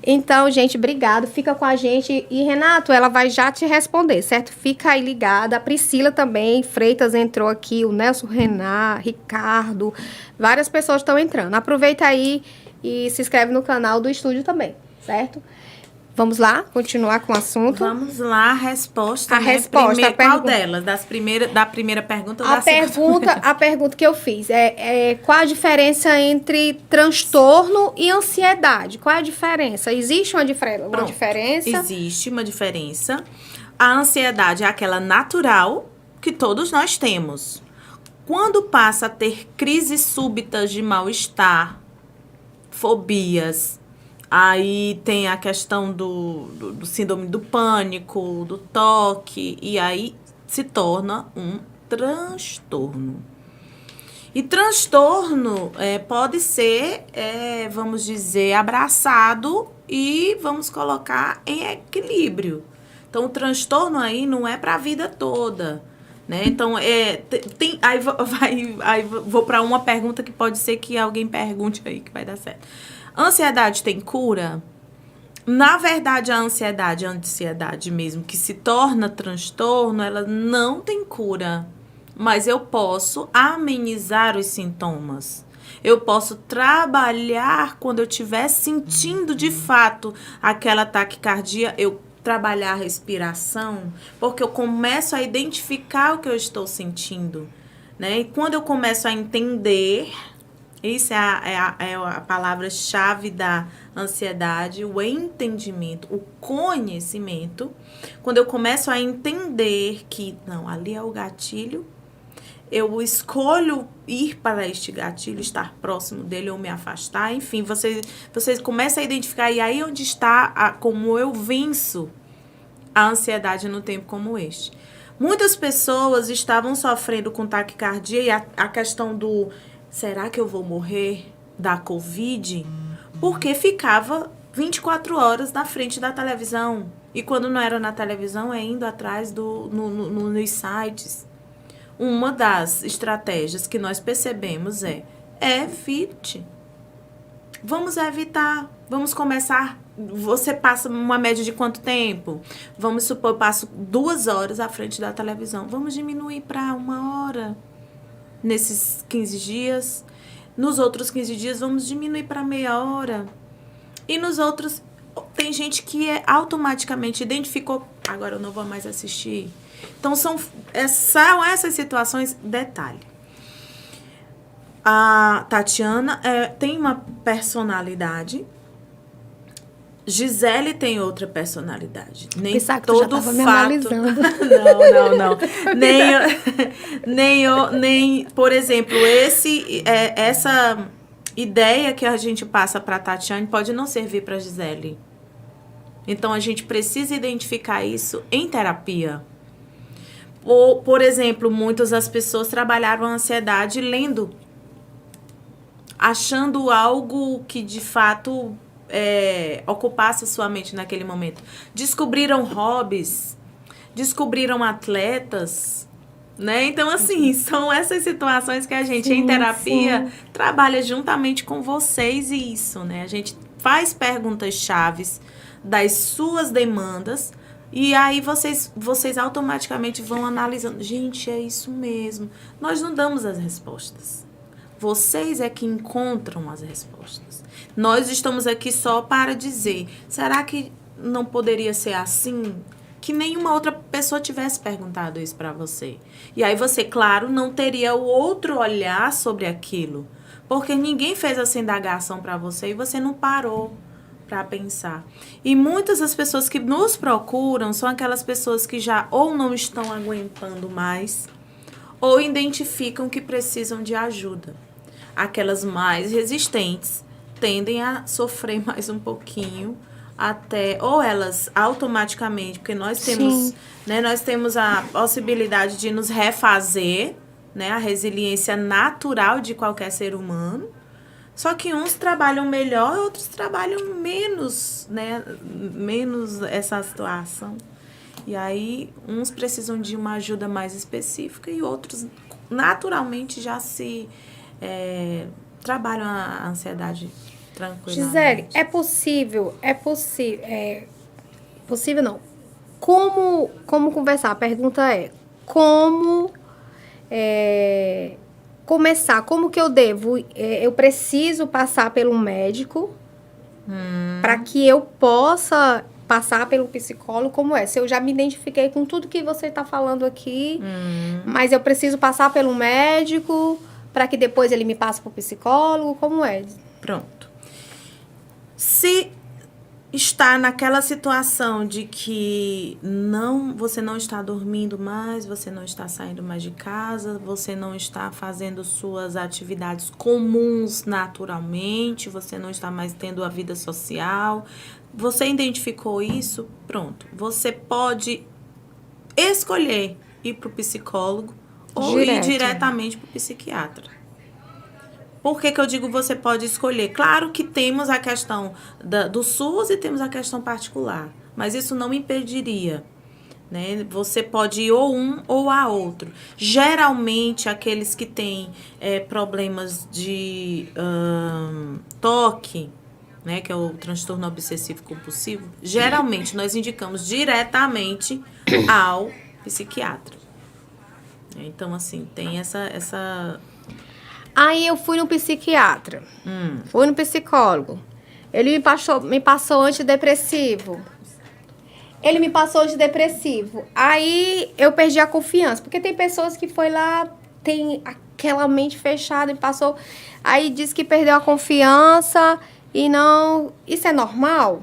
Então, gente, obrigado. Fica com a gente. E, Renato, ela vai já te responder, certo? Fica aí ligada. A Priscila também, Freitas entrou aqui, o Nelson Renan, Ricardo. Várias pessoas estão entrando. Aproveita aí e se inscreve no canal do estúdio também. Certo? Vamos lá, continuar com o assunto. Vamos lá, a resposta. A resposta, Primeiro, a qual pergunta. delas? Da primeira pergunta ou da segunda? A pergunta que eu fiz qual a diferença entre transtorno e ansiedade? Qual é a diferença? Existe uma diferença? Existe uma diferença. A ansiedade é aquela natural que todos nós temos. Quando passa a ter crises súbitas de mal-estar, fobias, aí tem a questão do síndrome do pânico, do toque, e aí se torna um transtorno. E transtorno pode ser, vamos dizer, abraçado e vamos colocar em equilíbrio. Então, o transtorno aí não é para a vida toda, né? Então, aí vou para uma pergunta que pode ser que alguém pergunte aí que vai dar certo. Ansiedade tem cura? Na verdade, a ansiedade mesmo, que se torna transtorno, ela não tem cura. Mas eu posso amenizar os sintomas. Eu posso trabalhar quando eu estiver sentindo de fato aquela taquicardia, eu trabalhar a respiração, porque eu começo a identificar o que eu estou sentindo, né? E quando eu começo a entender... Isso é a palavra-chave da ansiedade, o entendimento, o conhecimento. Quando eu começo a entender que, não, ali é o gatilho, eu escolho ir para este gatilho, estar próximo dele ou me afastar. Enfim, vocês começam a identificar, e aí onde está como eu venço a ansiedade no tempo como este. Muitas pessoas estavam sofrendo com taquicardia e a questão do... Será que eu vou morrer da Covid? Porque ficava 24 horas na frente da televisão. E quando não era na televisão, indo atrás nos sites. Uma das estratégias que nós percebemos evite. Vamos evitar. Vamos começar. Você passa uma média de quanto tempo? Vamos supor, eu passo 2 horas à frente da televisão. Vamos diminuir para 1 hora. Nesses 15 dias. Nos outros 15 dias, vamos diminuir para meia hora. E nos outros, tem gente que automaticamente identificou, agora eu não vou mais assistir. Então, são essas situações, detalhe. A Tatiana tem uma personalidade. Gisele tem outra personalidade. Nem Pensar que todo tu já tava me fato. analisando. Não. Nem, por exemplo, essa ideia que a gente passa para Tatiane pode não servir para Gisele. Então a gente precisa identificar isso em terapia. Por exemplo, muitas das pessoas trabalharam a ansiedade lendo, achando algo que de fato ocupasse sua mente naquele momento. Descobriram hobbies, descobriram atletas, né? Então, assim, são essas situações que a gente, em terapia, trabalha juntamente com vocês e isso, né? A gente faz perguntas chaves das suas demandas e aí vocês automaticamente vão analisando. Gente, é isso mesmo. Nós não damos as respostas. Vocês é que encontram as respostas. Nós estamos aqui só para dizer, será que não poderia ser assim? Que nenhuma outra pessoa tivesse perguntado isso para você. E aí você, claro, não teria o outro olhar sobre aquilo. Porque ninguém fez essa indagação para você e você não parou para pensar. E muitas das pessoas que nos procuram são aquelas pessoas que já ou não estão aguentando mais ou identificam que precisam de ajuda. Aquelas mais resistentes tendem a sofrer mais um pouquinho até, ou elas automaticamente, porque nós temos, né, nós temos a possibilidade de nos refazer, né, a resiliência natural de qualquer ser humano, só que uns trabalham melhor, outros trabalham menos, né, menos essa situação. E aí, uns precisam de uma ajuda mais específica e outros naturalmente já se trabalham a ansiedade tranquilamente. Gisele, possível não. Como conversar? A pergunta é, como começar? Como que eu devo? Eu preciso passar pelo médico para que eu possa passar pelo psicólogo, como é? Se eu já me identifiquei com tudo que você está falando aqui, mas eu preciso passar pelo médico para que depois ele me passe para o psicólogo, como é? Pronto. Se está naquela situação de que você não está dormindo mais, você não está saindo mais de casa, você não está fazendo suas atividades comuns naturalmente, você não está mais tendo a vida social, você identificou isso, pronto. Você pode escolher ir para o psicólogo ou ir diretamente para o psiquiatra. Por que eu digo você pode escolher? Claro que temos a questão do SUS e temos a questão particular, mas isso não impediria, né? Você pode ir ou um ou a outro. Geralmente, aqueles que têm problemas de toque, né, que é o transtorno obsessivo compulsivo, geralmente nós indicamos diretamente ao psiquiatra. Então, assim, tem essa... Aí eu fui no psiquiatra, fui no psicólogo. Ele me passou antidepressivo. Aí eu perdi a confiança, porque tem pessoas que foi lá, tem aquela mente fechada e passou. Aí disse que perdeu a confiança e não... Isso é normal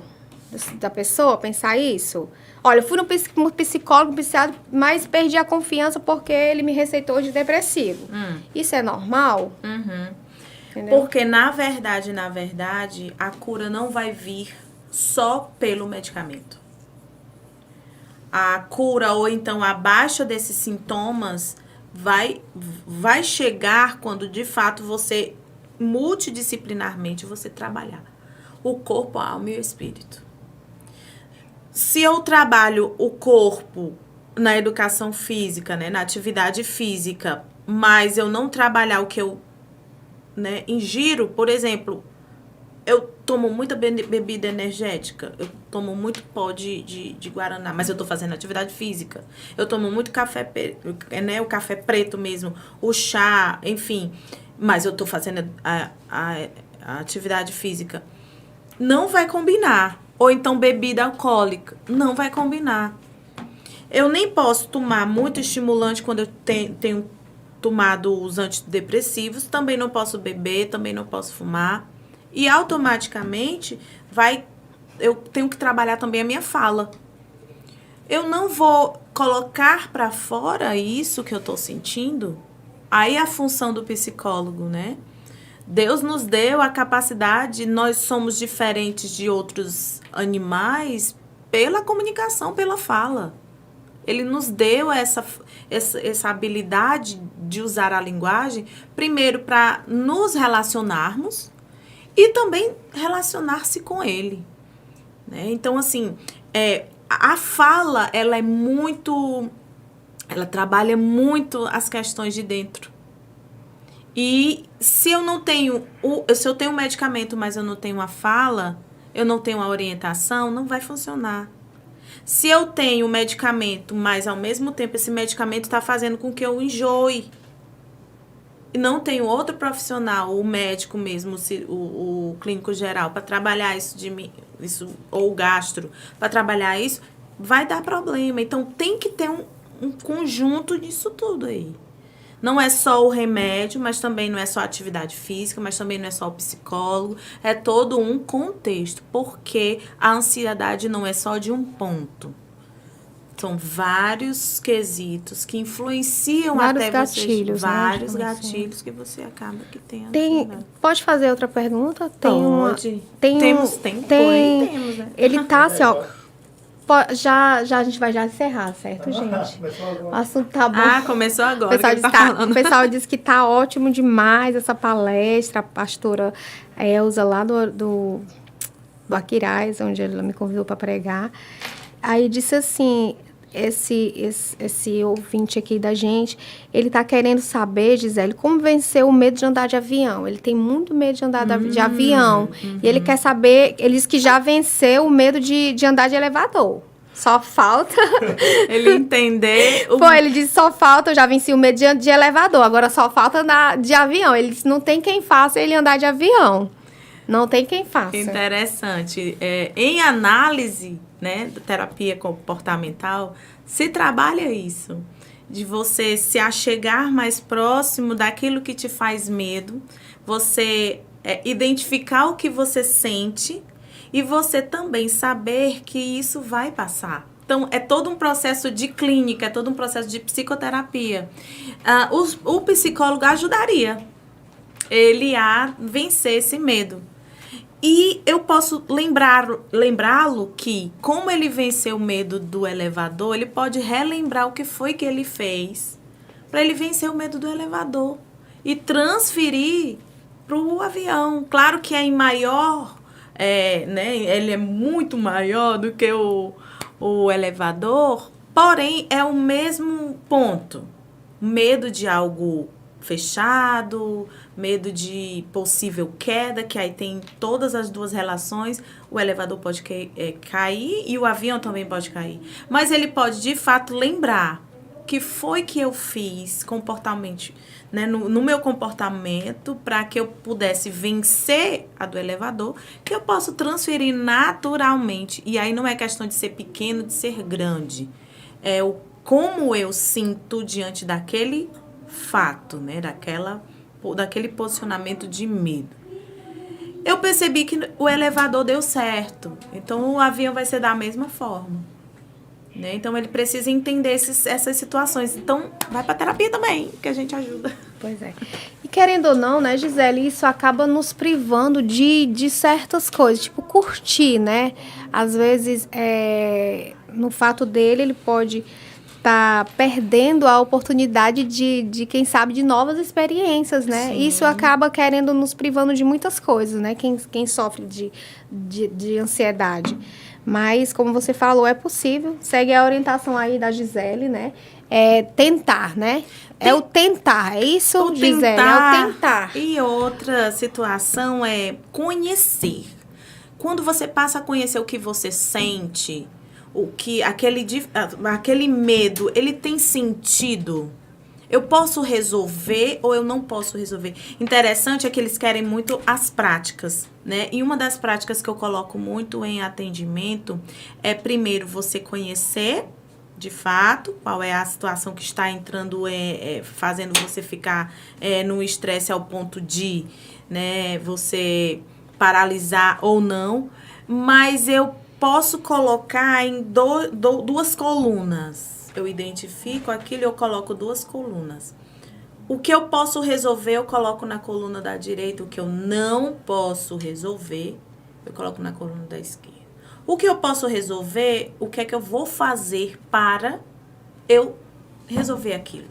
da pessoa pensar isso? Olha, eu fui no psicólogo, psiquiatra, mas perdi a confiança porque ele me receitou antidepressivo. Isso é normal? Entendeu? Porque, na verdade, a cura não vai vir só pelo medicamento. A cura, ou então a baixa desses sintomas, vai chegar quando, de fato, você, multidisciplinarmente, você trabalhar o corpo, a alma e o espírito. Se eu trabalho o corpo na educação física, né, na atividade física, mas eu não trabalhar o que eu, né, ingiro, por exemplo, eu tomo muita bebida energética, eu tomo muito pó de guaraná, mas eu estou fazendo atividade física. Eu tomo muito café, né, o café preto mesmo, o chá, enfim, mas eu estou fazendo a atividade física. Não vai combinar. Ou então bebida alcoólica. Não vai combinar. Eu nem posso tomar muito estimulante quando eu tenho tomado os antidepressivos, também não posso beber, também não posso fumar. E automaticamente eu tenho que trabalhar também a minha fala. Eu não vou colocar para fora isso que eu estou sentindo. Aí a função do psicólogo, né? Deus nos deu a capacidade, nós somos diferentes de outros animais pela comunicação, pela fala. Ele nos deu essa habilidade de usar a linguagem, primeiro para nos relacionarmos e também relacionar-se com ele. Né? Então, assim, a fala, ela trabalha muito as questões de dentro. E se eu tenho um medicamento, mas eu não tenho a fala, eu não tenho a orientação, não vai funcionar. Se eu tenho um medicamento, mas ao mesmo tempo esse medicamento está fazendo com que eu enjoe, e não tenho outro profissional, o médico mesmo, o clínico geral, para trabalhar isso ou o gastro, para trabalhar isso, vai dar problema. Então tem que ter um conjunto disso tudo aí. Não é só o remédio, mas também não é só a atividade física, mas também não é só o psicólogo. É todo um contexto, porque a ansiedade não é só de um ponto. São vários quesitos que influenciam vários até gatilhos, você. Vários gatilhos assim. que você acaba que tem. Pode fazer outra pergunta? Pode. Temos tempo? Temos, né? Ele tá assim, ó. Já a gente vai já encerrar, certo, gente? O assunto tá bom. Começou agora. O pessoal disse que tá ótimo demais essa palestra. A pastora Elza, lá do Aquiraz, onde ela me convidou para pregar. Aí disse assim, esse ouvinte aqui da gente, ele tá querendo saber, Gisele, como vencer o medo de andar de avião. Ele tem muito medo de andar de avião. E ele quer saber, ele disse que já venceu o medo de andar de elevador. Só falta... ele entender... Ele disse, só falta, eu já venci o medo de elevador, agora só falta andar de avião. Ele disse, não tem quem faça ele andar de avião. Não tem quem faça. Interessante. Em análise, né, da terapia comportamental, se trabalha isso. De você se achegar mais próximo daquilo que te faz medo, você identificar o que você sente e você também saber que isso vai passar. Então, é todo um processo de clínica, é todo um processo de psicoterapia. O psicólogo ajudaria ele a vencer esse medo. E eu posso lembrá-lo que, como ele venceu o medo do elevador, ele pode relembrar o que foi que ele fez para ele vencer o medo do elevador e transferir para o avião. Claro que é em maior, né? Ele é muito maior do que o elevador, porém é o mesmo ponto. Medo de algo fechado, medo de possível queda, que aí tem todas as duas relações. O elevador pode cair e o avião também pode cair. Mas ele pode, de fato, lembrar que foi que eu fiz comportamento, né, no meu comportamento para que eu pudesse vencer a do elevador, que eu posso transferir naturalmente. E aí não é questão de ser pequeno, de ser grande. É como eu sinto diante daquele fato, né, daquele posicionamento de medo. Eu percebi que o elevador deu certo, então o avião vai ser da mesma forma, né? Então ele precisa entender essas situações. Então vai para terapia também, que a gente ajuda. Pois é. E querendo ou não, né, Gisele, isso acaba nos privando de certas coisas, tipo curtir, né? Às vezes, no fato dele, ele pode tá perdendo a oportunidade de quem sabe, de novas experiências, né? Sim. Isso acaba querendo nos privando de muitas coisas, né? Quem sofre de ansiedade. Mas, como você falou, é possível. Segue a orientação aí da Gisele, né? Tentar, né? É o tentar, é isso, Gisele? É o tentar. E outra situação é conhecer. Quando você passa a conhecer o que você sente, aquele medo, ele tem sentido? Eu posso resolver ou eu não posso resolver? Interessante é que eles querem muito as práticas, né? E uma das práticas que eu coloco muito em atendimento é, primeiro, você conhecer de fato, qual é a situação que está entrando, fazendo você ficar num estresse ao ponto de, né, você paralisar ou não, mas eu posso colocar em duas colunas. Eu identifico aquilo e eu coloco 2 colunas. O que eu posso resolver, eu coloco na coluna da direita. O que eu não posso resolver, eu coloco na coluna da esquerda. O que eu posso resolver, o que é que eu vou fazer para eu resolver aquilo?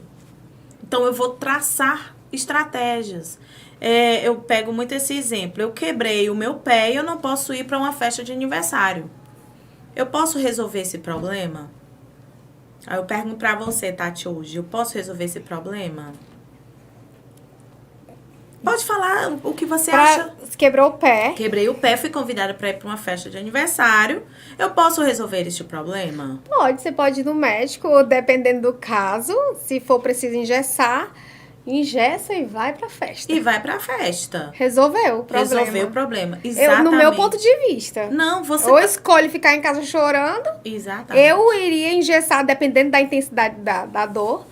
Então, eu vou traçar estratégias. Eu pego muito esse exemplo. Eu quebrei o meu pé e eu não posso ir para uma festa de aniversário. Eu posso resolver esse problema? Aí eu pergunto para você, Tati, hoje. Eu posso resolver esse problema? Pode falar o que você acha. Quebrou o pé. Quebrei o pé, fui convidada para ir para uma festa de aniversário. Eu posso resolver este problema? Pode, você pode ir no médico, dependendo do caso. Se for preciso engessar, engessa e vai pra festa. E vai pra festa. Resolveu o problema. Resolveu o problema. Exatamente. Eu, no meu ponto de vista. Não, você... Ou escolhe ficar em casa chorando. Exatamente. Eu iria engessar, dependendo da intensidade da dor.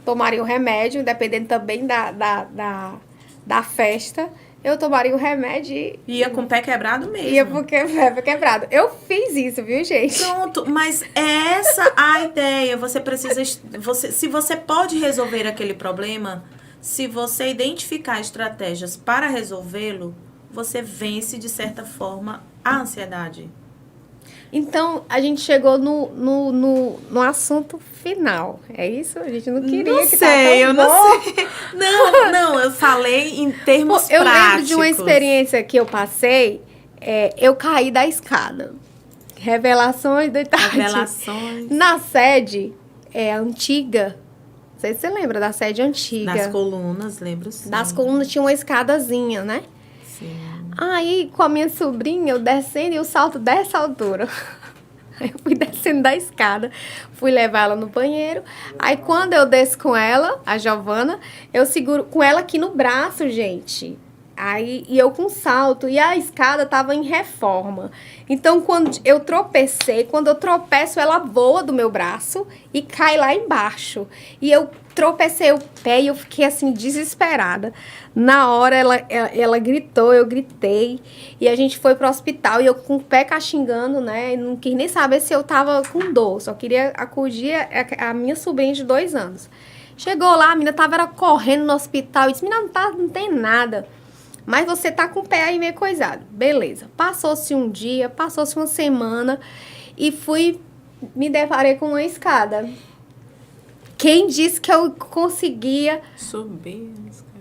Tomaria o remédio, dependendo também da festa. Eu tomaria o remédio e... Ia com o pé quebrado mesmo. Ia com o pé quebrado. Eu fiz isso, viu, gente? Pronto, mas essa a ideia. Você precisa... se você pode resolver aquele problema, se você identificar estratégias para resolvê-lo, você vence, de certa forma, a ansiedade. Então, a gente chegou no assunto final. É isso? A gente não queria não que sei, eu bom. não sei. Não, eu falei em termos práticos. Eu lembro de uma experiência que eu passei. Eu caí da escada. Revelações do Itati. Revelações. Na sede antiga. Não sei se você lembra da sede antiga. Das colunas, lembro sim. Das colunas tinha uma escadazinha, né? Sim. Aí, com a minha sobrinha, eu descendo e o salto dessa altura. Eu fui descendo da escada, fui levar ela no banheiro. Aí, quando eu desço com ela, a Giovana, eu seguro com ela aqui no braço, gente. Aí, e eu com salto, e a escada tava em reforma. Então, quando eu tropecei, quando eu tropeço, ela voa do meu braço e cai lá embaixo. E eu tropecei o pé e eu fiquei, assim, desesperada. Na hora, ela gritou, eu gritei. E a gente foi pro hospital e eu com o pé caxingando, né? E não quis nem saber se eu tava com dor. Só queria acudir a minha sobrinha de 2 anos. Chegou lá, a menina tava correndo no hospital e disse, menina, não tem nada. Mas você tá com o pé aí meio coisado. Beleza. Passou-se um dia, passou-se uma semana e me deparei com uma escada. Quem disse que eu conseguia... Subir a escada.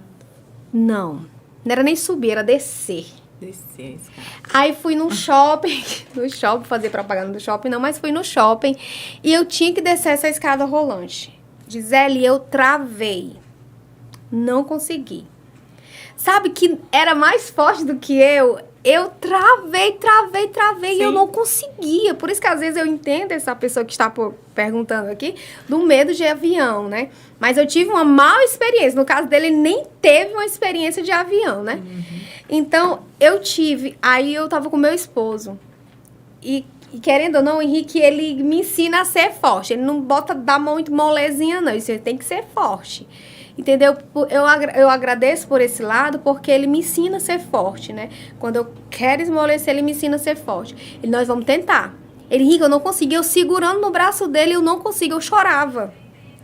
Não era nem subir, era descer. Descer a escada. Aí fui no shopping, fazer propaganda do shopping não, mas fui no shopping e eu tinha que descer essa escada rolante. Gisele, eu travei. Não consegui. Sabe que era mais forte do que eu? Eu travei e eu não conseguia. Por isso que às vezes eu entendo essa pessoa que está perguntando aqui do medo de avião, né? Mas eu tive uma má experiência. No caso dele, ele nem teve uma experiência de avião, né? Uhum. Então, eu tive. Aí eu tava com meu esposo. E querendo ou não, o Henrique, ele me ensina a ser forte. Ele não bota da mão muito molezinha, não. Ele tem que ser forte. Entendeu? Eu agradeço por esse lado, porque ele me ensina a ser forte, né? Quando eu quero esmorecer, ele me ensina a ser forte. E nós vamos tentar. Ele, Henrique, eu não consegui. Eu segurando no braço dele, eu não consegui. Eu chorava.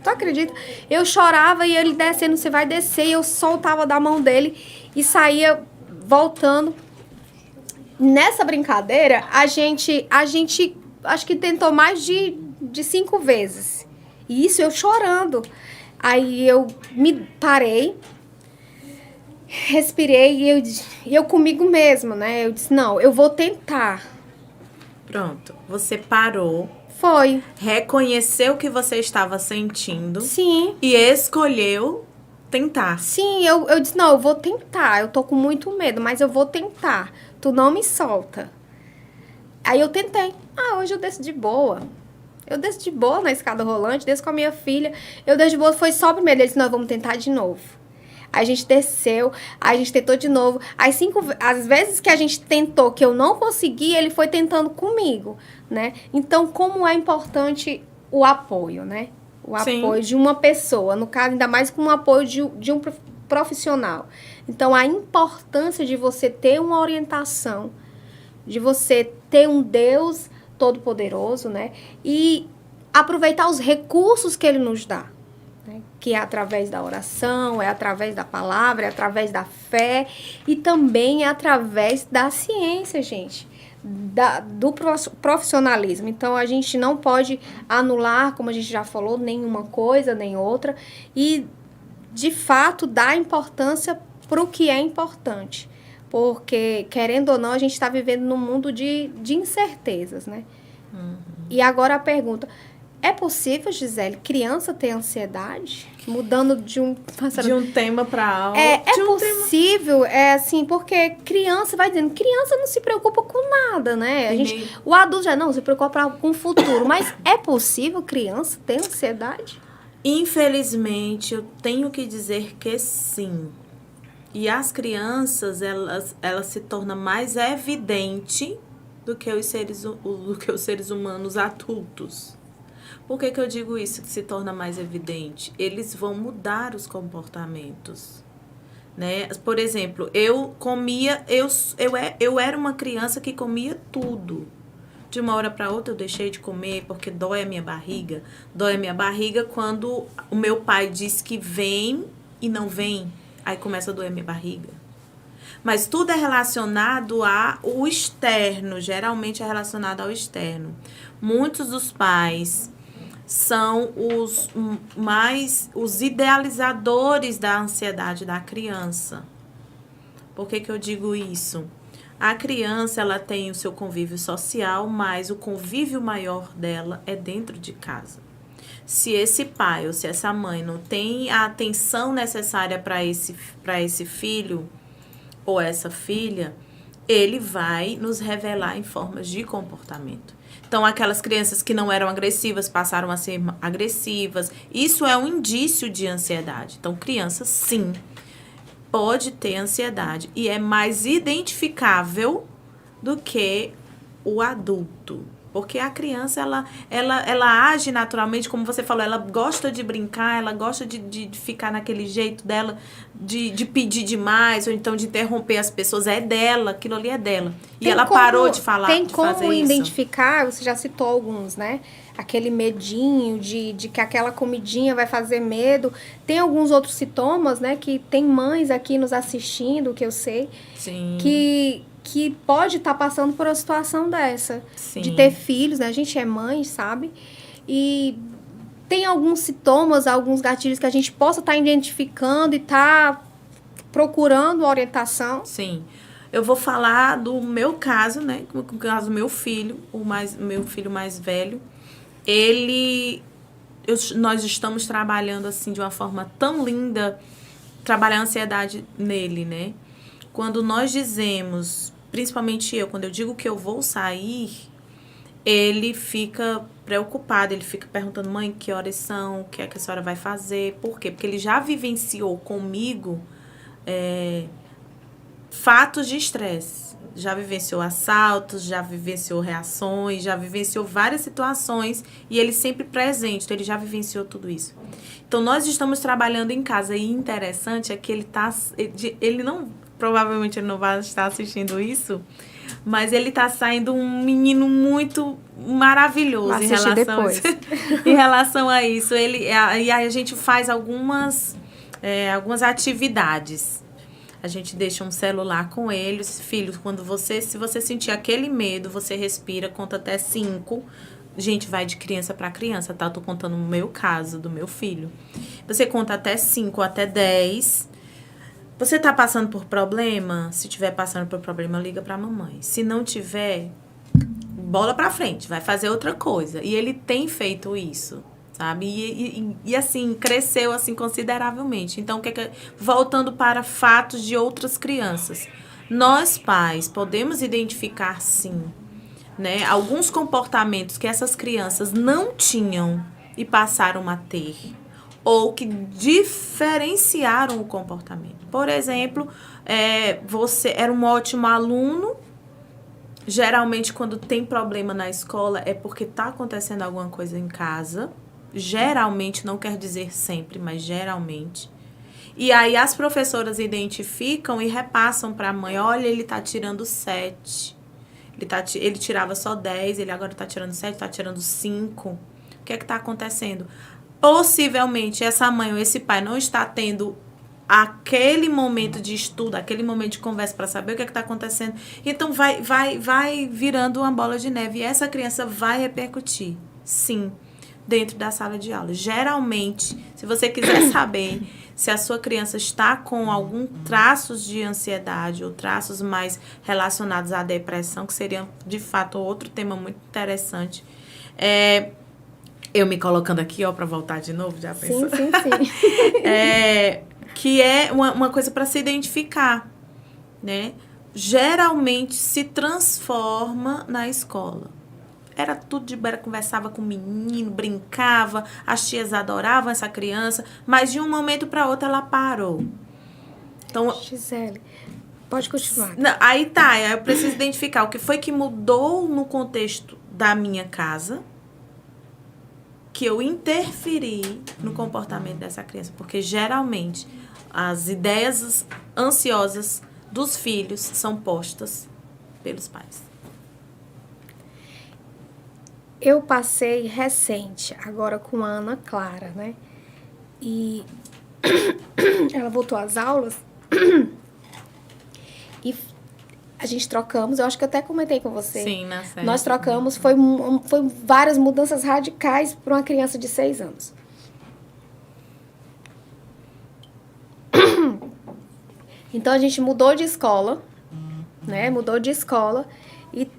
Tu acredita? Eu chorava e ele descendo, você vai descer. E eu soltava da mão dele e saía voltando. Nessa brincadeira, a gente acho que tentou mais de 5 vezes. E isso eu chorando. Aí eu me parei, respirei e eu comigo mesma, né? Eu disse, não, eu vou tentar. Pronto, você parou. Foi. Reconheceu o que você estava sentindo. Sim. E escolheu tentar. Sim, eu disse, não, eu vou tentar. Eu tô com muito medo, mas eu vou tentar. Tu não me solta. Aí eu tentei. Hoje eu desço de boa. Eu desço de boa na escada rolante, desço com a minha filha. Eu desço de boa, foi só o primeiro. Ele disse, não, vamos tentar de novo. Aí a gente desceu, aí a gente tentou de novo. As vezes que a gente tentou, que eu não consegui, ele foi tentando comigo, né? Então, como é importante o apoio, né? O Sim. apoio de uma pessoa, no caso, ainda mais com o apoio de um profissional. Então, a importância de você ter uma orientação, de você ter um Deus todo-poderoso, né? E aproveitar os recursos que ele nos dá, né? Que é através da oração, é através da palavra, é através da fé e também é através da ciência, gente. Do profissionalismo. Então, a gente não pode anular, como a gente já falou, nenhuma coisa, nem outra. E, de fato, dar importância para o que é importante. Porque, querendo ou não, a gente está vivendo num mundo de incertezas, né? E agora a pergunta... É possível, Gisele, criança ter ansiedade? Mudando de um tema para outro. É possível, é assim, porque criança vai dizendo, criança não se preocupa com nada, né? O adulto já não se preocupa com o futuro, mas é possível criança ter ansiedade? Infelizmente, eu tenho que dizer que sim. E as crianças, elas se tornam mais evidente do que os seres humanos adultos. Por que eu digo isso, que se torna mais evidente? Eles vão mudar os comportamentos, né? Por exemplo, eu era uma criança que comia tudo. De uma hora para outra eu deixei de comer porque dói a minha barriga. Dói a minha barriga quando o meu pai diz que vem e não vem. Aí começa a doer a minha barriga. Mas tudo é relacionado ao externo, geralmente é relacionado ao externo. Muitos dos pais são os idealizadores da ansiedade da criança. Por que eu digo isso? A criança, ela tem o seu convívio social, mas o convívio maior dela é dentro de casa. Se esse pai ou se essa mãe não tem a atenção necessária para esse filho ou essa filha, ele vai nos revelar em formas de comportamento. Então, aquelas crianças que não eram agressivas passaram a ser agressivas. Isso é um indício de ansiedade. Então, criança, sim, pode ter ansiedade. E é mais identificável do que o adulto. Porque a criança, ela age naturalmente, como você falou, ela gosta de brincar, ela gosta de ficar naquele jeito dela, de pedir demais, ou então de interromper as pessoas. É dela, aquilo ali é dela. E ela parou de falar, de fazer isso. Tem como identificar, você já citou alguns, né? Aquele medinho de que aquela comidinha vai fazer medo. Tem alguns outros sintomas, né? Que tem mães aqui nos assistindo, que eu sei. Sim. Que pode estar passando por uma situação dessa. Sim. De ter filhos, né? A gente é mãe, sabe? E tem alguns sintomas, alguns gatilhos que a gente possa estar identificando e estar procurando orientação. Sim. Eu vou falar do meu caso, né? No caso do meu filho, meu filho mais velho. Nós estamos trabalhando assim de uma forma tão linda, trabalhar a ansiedade nele, né? Quando nós dizemos, principalmente quando eu digo que eu vou sair, ele fica preocupado, ele fica perguntando, mãe, que horas são, o que é que a senhora vai fazer, por quê? Porque ele já vivenciou comigo fatos de estresse, já vivenciou assaltos, já vivenciou reações, já vivenciou várias situações e ele sempre presente, então ele já vivenciou tudo isso. Então nós estamos trabalhando em casa e interessante é que provavelmente ele não vai estar assistindo isso, mas ele está saindo um menino muito maravilhoso em relação a isso. E a gente faz algumas atividades. A gente deixa um celular com ele. Filho, se você sentir aquele medo, você respira, conta até 5. Gente, vai de criança para criança, tá? Eu tô contando o meu caso, do meu filho. Você conta até 5, até 10. Você tá passando por problema? Se tiver passando por problema, liga pra mamãe. Se não tiver, bola pra frente, vai fazer outra coisa. E ele tem feito isso, sabe? E assim, cresceu assim consideravelmente. Então, voltando para fatos de outras crianças. Nós, pais, podemos identificar, sim, né, alguns comportamentos que essas crianças não tinham e passaram a ter. Ou que diferenciaram o comportamento. Por exemplo, você era um ótimo aluno Geralmente, quando tem problema na escola, é porque tá acontecendo alguma coisa em casa. Geralmente, não quer dizer sempre, mas geralmente. E aí, as professoras identificam e repassam para a mãe. Olha, ele tá tirando 7. Ele tirava só 10, ele agora tá tirando 7, tá tirando 5. O que é que tá acontecendo? Possivelmente, essa mãe ou esse pai não está tendo aquele momento de estudo, aquele momento de conversa para saber o que é que está acontecendo. Então, vai virando uma bola de neve. E essa criança vai repercutir, sim, dentro da sala de aula. Geralmente, se você quiser saber se a sua criança está com algum traços de ansiedade ou traços mais relacionados à depressão, que seria, de fato, outro tema muito interessante. Eu me colocando aqui, ó, para voltar de novo, já pensou? Sim. Que é uma coisa para se identificar, né? Geralmente se transforma na escola. Era tudo de boa, conversava com o menino, brincava, as tias adoravam essa criança, mas de um momento para outro ela parou. Então, Gisele, pode continuar. Aí eu preciso identificar o que foi que mudou no contexto da minha casa, que eu interferi no comportamento dessa criança, porque geralmente as ideias ansiosas dos filhos são postas pelos pais. Eu passei recente, agora com a Ana Clara, né? E ela voltou às aulas e a gente trocamos, eu acho que eu até comentei com você. Sim, na série. Nós trocamos, foi várias mudanças radicais para uma criança de 6 anos. Então, a gente mudou de escola, né? Mudou de escola e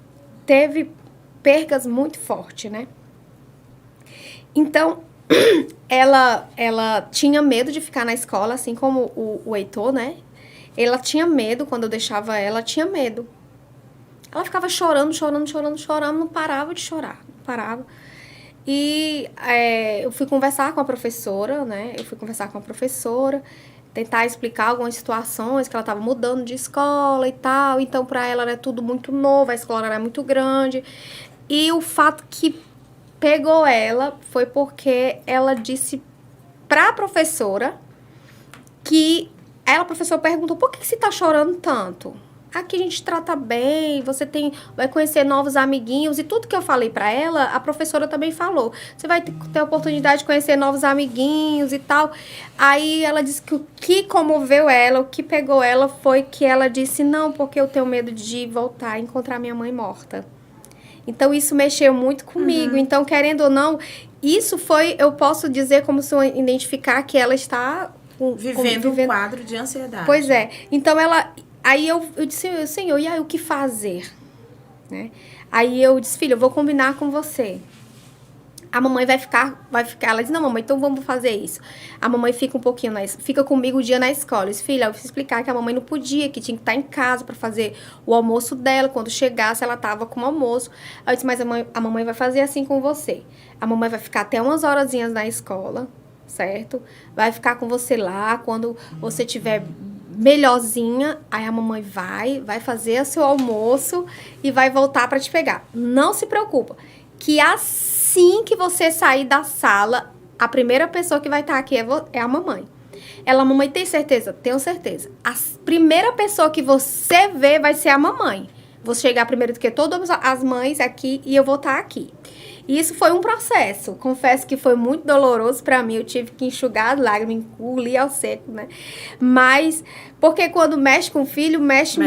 teve percas muito fortes, né? Então, ela tinha medo de ficar na escola, assim como o Heitor, né? Ela tinha medo, quando eu deixava ela, tinha medo. Ela ficava chorando, não parava de chorar, não parava. E eu fui conversar com a professora, né? Tentar explicar algumas situações, que ela estava mudando de escola e tal. Então, para ela era tudo muito novo, a escola era muito grande. E o fato que pegou ela foi porque ela disse para a professora que... a professora perguntou, por que você tá chorando tanto? Aqui a gente trata bem, você vai conhecer novos amiguinhos. E tudo que eu falei pra ela, a professora também falou. Você vai ter a oportunidade de conhecer novos amiguinhos e tal. Aí ela disse que o que comoveu ela, o que pegou ela foi que ela disse, não, porque eu tenho medo de voltar e encontrar minha mãe morta. Então, isso mexeu muito comigo. Então, querendo ou não, isso foi, eu posso dizer como se eu identificar que ela está... Vivendo um quadro de ansiedade. Pois é. Então, aí eu disse, Senhor, e aí o que fazer? Né? Aí eu disse, filha, eu vou combinar com você. A mamãe vai ficar, ela disse, não, mamãe, então vamos fazer isso. A mamãe fica fica comigo o dia na escola. Eu disse, filha, eu preciso explicar que a mamãe não podia, que tinha que estar em casa para fazer o almoço dela. Quando chegasse, ela estava com o almoço. Aí eu disse, mas a mamãe vai fazer assim com você. A mamãe vai ficar até umas horazinhas na escola, certo? Vai ficar com você lá, quando você tiver melhorzinha, aí a mamãe vai fazer o seu almoço e vai voltar para te pegar. Não se preocupa, que assim que você sair da sala, a primeira pessoa que vai estar aqui é a mamãe. A mamãe tem certeza? Tenho certeza. A primeira pessoa que você vê vai ser a mamãe. Vou chegar primeiro do que todas as mães aqui e eu vou estar aqui. E isso foi um processo. Confesso que foi muito doloroso para mim. Eu tive que enxugar as lágrimas, engolir ao seco, né? Mas, porque quando mexe com o filho, mexe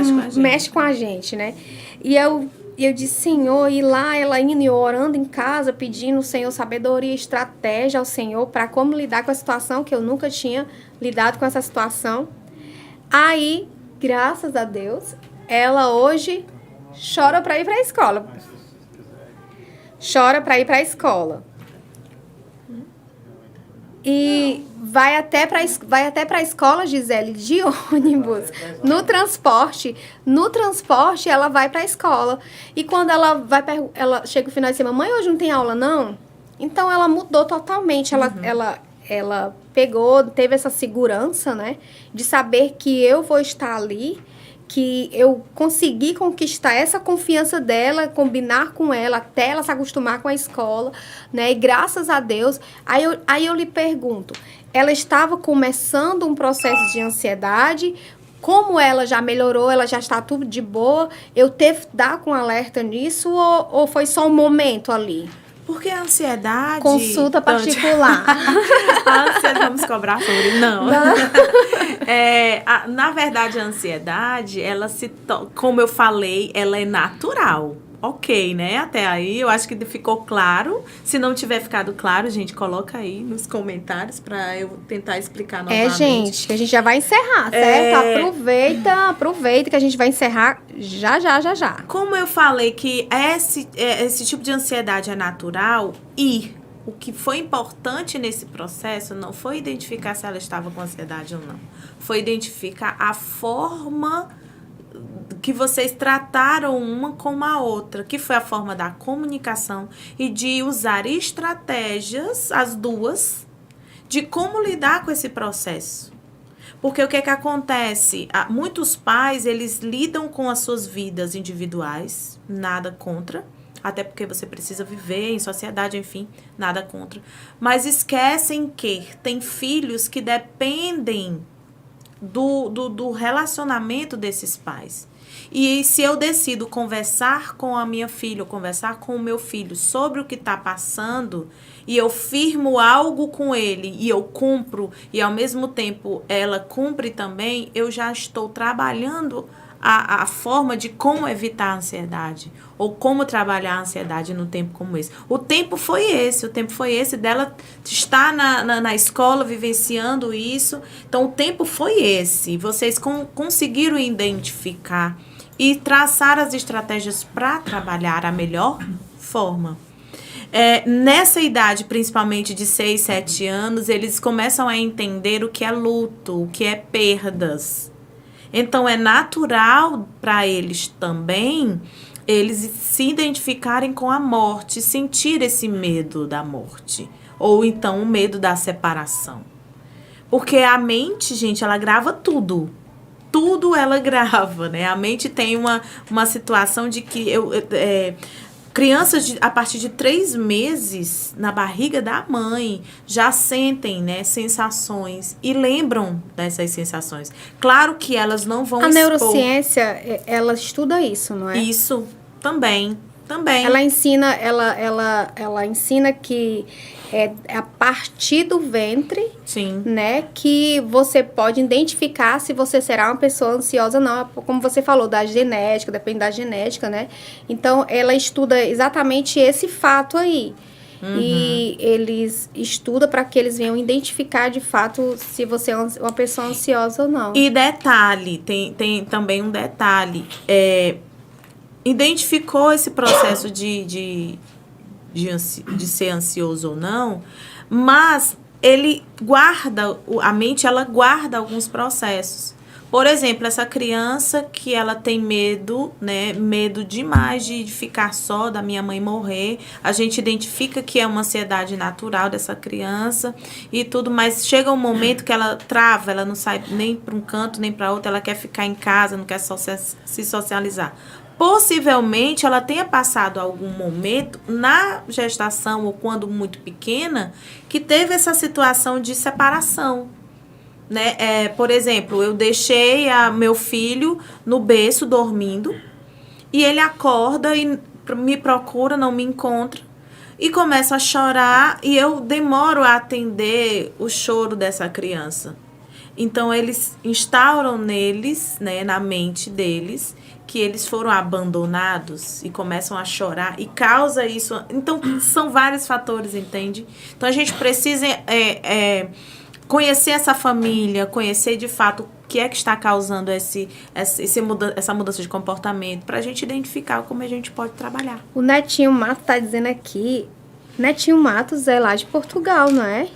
com a gente, né? E eu disse, Senhor, e lá ela indo e orando em casa, pedindo ao Senhor sabedoria, estratégia ao Senhor para como lidar com a situação, que eu nunca tinha lidado com essa situação. Aí, graças a Deus, ela hoje chora para ir para a escola. Chora para ir para a escola. E vai até para a escola, Gisele, de ônibus. No transporte ela vai para a escola. E quando ela chega no final de semana, mãe, hoje não tem aula, não? Então, ela mudou totalmente. Ela teve essa segurança, né? De saber que eu vou estar ali, que eu consegui conquistar essa confiança dela, combinar com ela, até ela se acostumar com a escola, né? E graças a Deus, aí eu lhe pergunto, ela estava começando um processo de ansiedade, como ela já melhorou, ela já está tudo de boa, eu teve que dar com alerta nisso ou foi só um momento ali? Porque a ansiedade... Consulta particular. A ansiedade, vamos cobrar sobre? Não. Na verdade, a ansiedade, ela como eu falei, ela é natural. Ok, né? Até aí, eu acho que ficou claro. Se não tiver ficado claro, gente, coloca aí nos comentários para eu tentar explicar novamente. Gente, que a gente já vai encerrar, certo? Aproveita que a gente vai encerrar já. Como eu falei que esse tipo de ansiedade é natural e o que foi importante nesse processo não foi identificar se ela estava com ansiedade ou não. Foi identificar a forma que vocês trataram uma com a outra, que foi a forma da comunicação e de usar estratégias, as duas, de como lidar com esse processo. Porque o que acontece? Muitos pais, eles lidam com as suas vidas individuais, nada contra, até porque você precisa viver em sociedade, enfim, nada contra. Mas esquecem que tem filhos que dependem do relacionamento desses pais. E se eu decido conversar com a minha filha, ou conversar com o meu filho sobre o que está passando, e eu firmo algo com ele, e eu cumpro, e ao mesmo tempo ela cumpre também, eu já estou trabalhando a forma de como evitar a ansiedade, ou como trabalhar a ansiedade no tempo como esse. O tempo foi esse dela estar na escola vivenciando isso. Então, o tempo foi esse. Vocês conseguiram identificar e traçar as estratégias para trabalhar a melhor forma. Nessa idade, principalmente de 6, 7 anos, eles começam a entender o que é luto, o que é perdas. Então, é natural para eles também, eles se identificarem com a morte, sentir esse medo da morte. Ou então, o medo da separação. Porque a mente, gente, ela grava tudo. Tudo ela grava, né? A mente tem uma situação de que crianças a partir de 3 meses na barriga da mãe já sentem, né, sensações e lembram dessas sensações. Claro que elas não vão expor. A neurociência, ela estuda isso, não é? Isso, também. Ela ensina que é a partir do ventre, sim, né, que você pode identificar se você será uma pessoa ansiosa ou não. Como você falou, da genética, depende da genética, né? Então, ela estuda exatamente esse fato aí. Uhum. E eles estudam para que eles venham identificar, de fato, se você é uma pessoa ansiosa ou não. E detalhe, tem também um detalhe. Identificou esse processo de ser ansioso ou não, mas ele guarda, a mente ela guarda alguns processos. Por exemplo, essa criança que ela tem medo, né, medo demais de ficar só, da minha mãe morrer, a gente identifica que é uma ansiedade natural dessa criança e tudo, mas chega um momento que ela trava, ela não sai nem para um canto nem para outro, ela quer ficar em casa, não quer se socializar. Possivelmente ela tenha passado algum momento na gestação ou quando muito pequena que teve essa situação de separação, né? Por exemplo, eu deixei meu filho no berço dormindo e ele acorda e me procura, não me encontra e começa a chorar e eu demoro a atender o choro dessa criança. Então, eles instauram neles, né, na mente deles, que eles foram abandonados e começam a chorar e causa isso. Então, são vários fatores, entende? Então, a gente precisa conhecer essa família, conhecer de fato o que é que está causando essa mudança de comportamento, para a gente identificar como a gente pode trabalhar. O Netinho Matos está dizendo aqui, Netinho Matos é lá de Portugal, não é?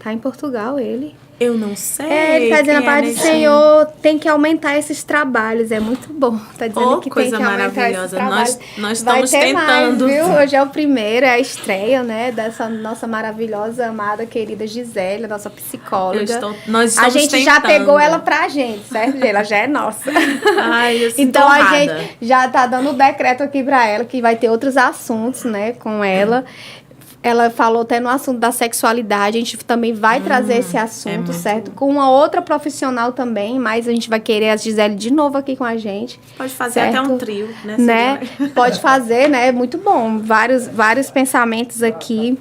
Tá em Portugal ele. Eu não sei. Ele tá dizendo, a quem é paz do Netinho. Senhor tem que aumentar esses trabalhos. É muito bom. Tá dizendo que tem Coisa que aumentar esses maravilhosa. trabalhos. Nós Vai estamos ter tentando. mais, viu? Hoje é o primeiro, é a estreia, né? Dessa nossa maravilhosa, amada, querida Gisele, nossa psicóloga. Nós A estamos gente já tentando. pegou ela pra gente, certo? Ela já é nossa. Ai, eu sinto Então a honrada. gente já tá dando o decreto aqui pra ela, que vai ter outros assuntos, né, com ela. Ela falou até no assunto da sexualidade, a gente também vai trazer esse assunto, muito certo? Com uma outra profissional também, mas a gente vai querer a Gisele de novo aqui com a gente. Pode fazer certo? até um trio, né? Né? Pode fazer, né? Muito bom. Vários pensamentos aqui.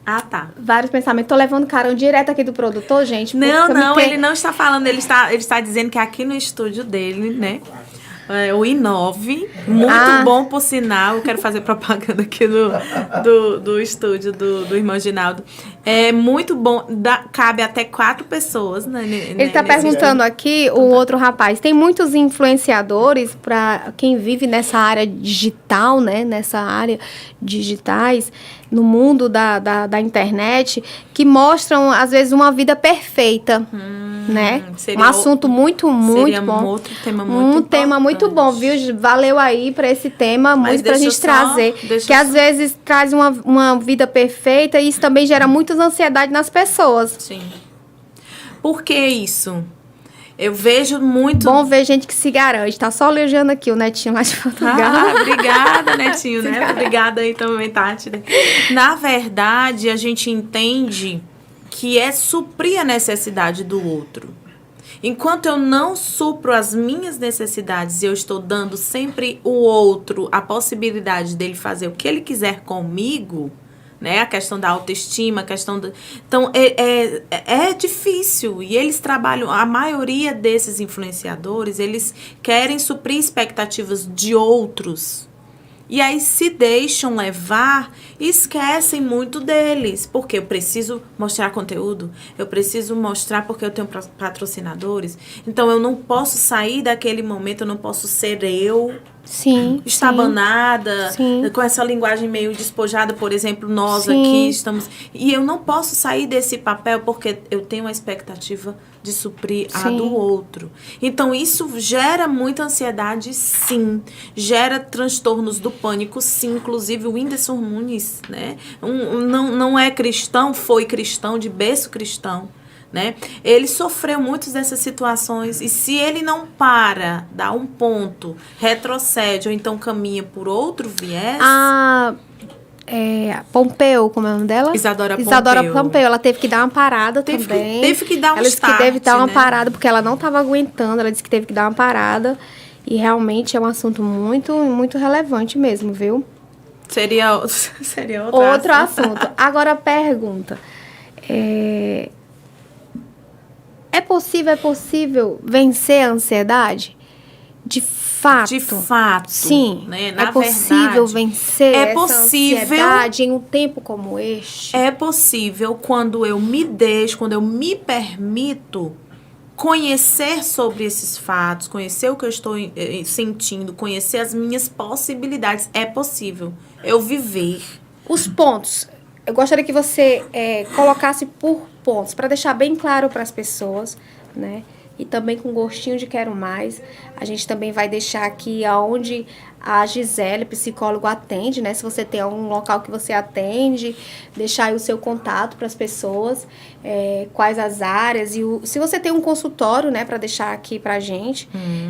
Ah, tá. Vários pensamentos. Tô levando carão direto aqui do produtor, gente. Não, ele não está falando, ele está dizendo que aqui no estúdio dele, né? O I9, muito bom por sinal. Eu quero fazer propaganda aqui do estúdio do irmão Ginaldo. É muito bom, cabe até 4 pessoas, né? Ele tá perguntando aqui, o outro rapaz, tem muitos influenciadores para quem vive nessa área digital, né? Nessa área digitais, no mundo da internet, que mostram, às vezes, uma vida perfeita, né? Um assunto muito bom. Outro tema muito tema muito bom, viu? Valeu aí para esse tema, muito pra gente trazer. Que às vezes traz uma vida perfeita e isso também gera muita ansiedade nas pessoas. Sim. Por que isso? Eu vejo muito... Bom ver gente que se garante. Tá só elogiando aqui o Netinho lá de Portugal. Obrigada, Netinho, né? Obrigada aí também, Tati. Na verdade, a gente entende que é suprir a necessidade do outro. Enquanto eu não supro as minhas necessidades e eu estou dando sempre o outro a possibilidade dele fazer o que ele quiser comigo, né? A questão da autoestima, a questão do... Então, é difícil. E eles trabalham... A maioria desses influenciadores, eles querem suprir expectativas de outros. E aí se deixam levar e esquecem muito deles. Porque eu preciso mostrar conteúdo, eu preciso mostrar porque eu tenho patrocinadores. Então eu não posso sair daquele momento, eu não posso ser eu. Sim. Estabanada, sim. Com essa linguagem meio despojada, por exemplo, nós sim. aqui estamos... E eu não posso sair desse papel porque eu tenho a expectativa de suprir a do outro. Então, isso gera muita ansiedade, sim. Gera transtornos do pânico, sim. Inclusive, o Whindersson Nunes, né? Não é cristão, foi cristão, de berço cristão. Né? Ele sofreu muitas dessas situações e se ele não para, dá um ponto, retrocede ou então caminha por outro viés... Pompeu, como é o nome dela? Isadora Pompeu. Ela teve que dar uma parada também. Teve que dar um ela disse start, que teve que dar uma né? parada porque ela não estava aguentando. Ela disse que teve que dar uma parada. E realmente é um assunto muito, muito relevante mesmo, viu? Seria outro assunto. Agora, pergunta. É possível vencer a ansiedade? De fato. Sim. Né? Na é possível verdade, vencer essa ansiedade em um tempo como este? É possível quando eu me deixo, quando eu me permito conhecer sobre esses fatos, conhecer o que eu estou sentindo, conhecer as minhas possibilidades. É possível eu viver. Os pontos. Eu gostaria que você colocasse por pontos, para deixar bem claro para as pessoas, né? E também com gostinho de quero mais. A gente também vai deixar aqui aonde a Gisele, psicólogo, atende, né? Se você tem algum local que você atende, deixar aí o seu contato para as pessoas, quais as áreas. E se você tem um consultório, né, para deixar aqui pra gente.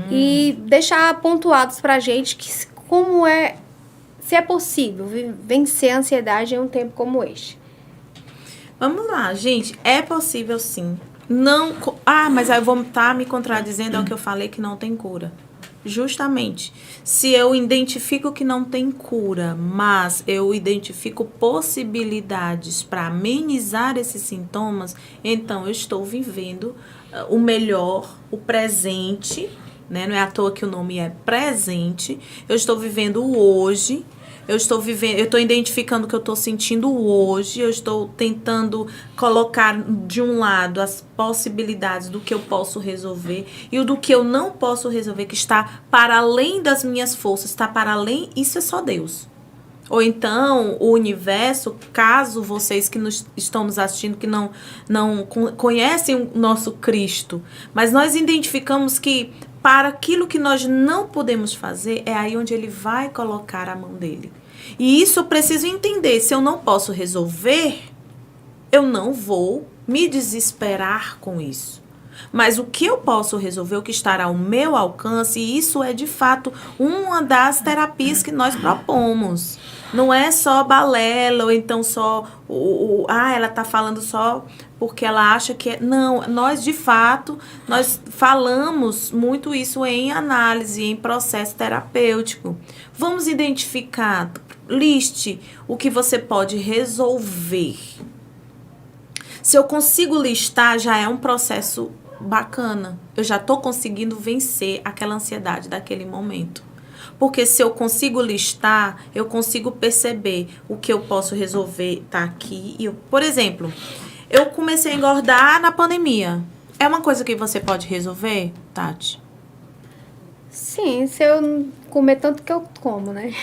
E deixar pontuados pra gente como se é possível vencer a ansiedade em um tempo como este. Vamos lá, gente. É possível, sim. Não... mas aí eu vou estar me contradizendo ao que eu falei que não tem cura. Justamente. Se eu identifico que não tem cura, mas eu identifico possibilidades para amenizar esses sintomas, então eu estou vivendo o melhor, o presente, né? Não é à toa que o nome é presente. Eu estou vivendo o hoje. Eu estou identificando o que eu estou sentindo hoje, eu estou tentando colocar de um lado as possibilidades do que eu posso resolver e o do que eu não posso resolver, que está para além das minhas forças, está para além, isso é só Deus. Ou então, o universo, caso vocês que estão nos assistindo, que não conhecem o nosso Cristo, mas nós identificamos que para aquilo que nós não podemos fazer, é aí onde ele vai colocar a mão dele. E isso eu preciso entender. Se eu não posso resolver, eu não vou me desesperar com isso. Mas o que eu posso resolver, o que estará ao meu alcance, e isso é de fato uma das terapias que nós propomos. Não é só balela, ou então só ela está falando só porque ela acha que é. Não, nós de fato, nós falamos muito isso em análise, em processo terapêutico. Vamos identificar, liste o que você pode resolver. Se eu consigo listar, já é um processo bacana. Eu já estou conseguindo vencer aquela ansiedade daquele momento. Porque se eu consigo listar, eu consigo perceber o que eu posso resolver tá aqui. Por exemplo, eu comecei a engordar na pandemia. É uma coisa que você pode resolver, Tati? Sim, se eu comer tanto que eu como, né?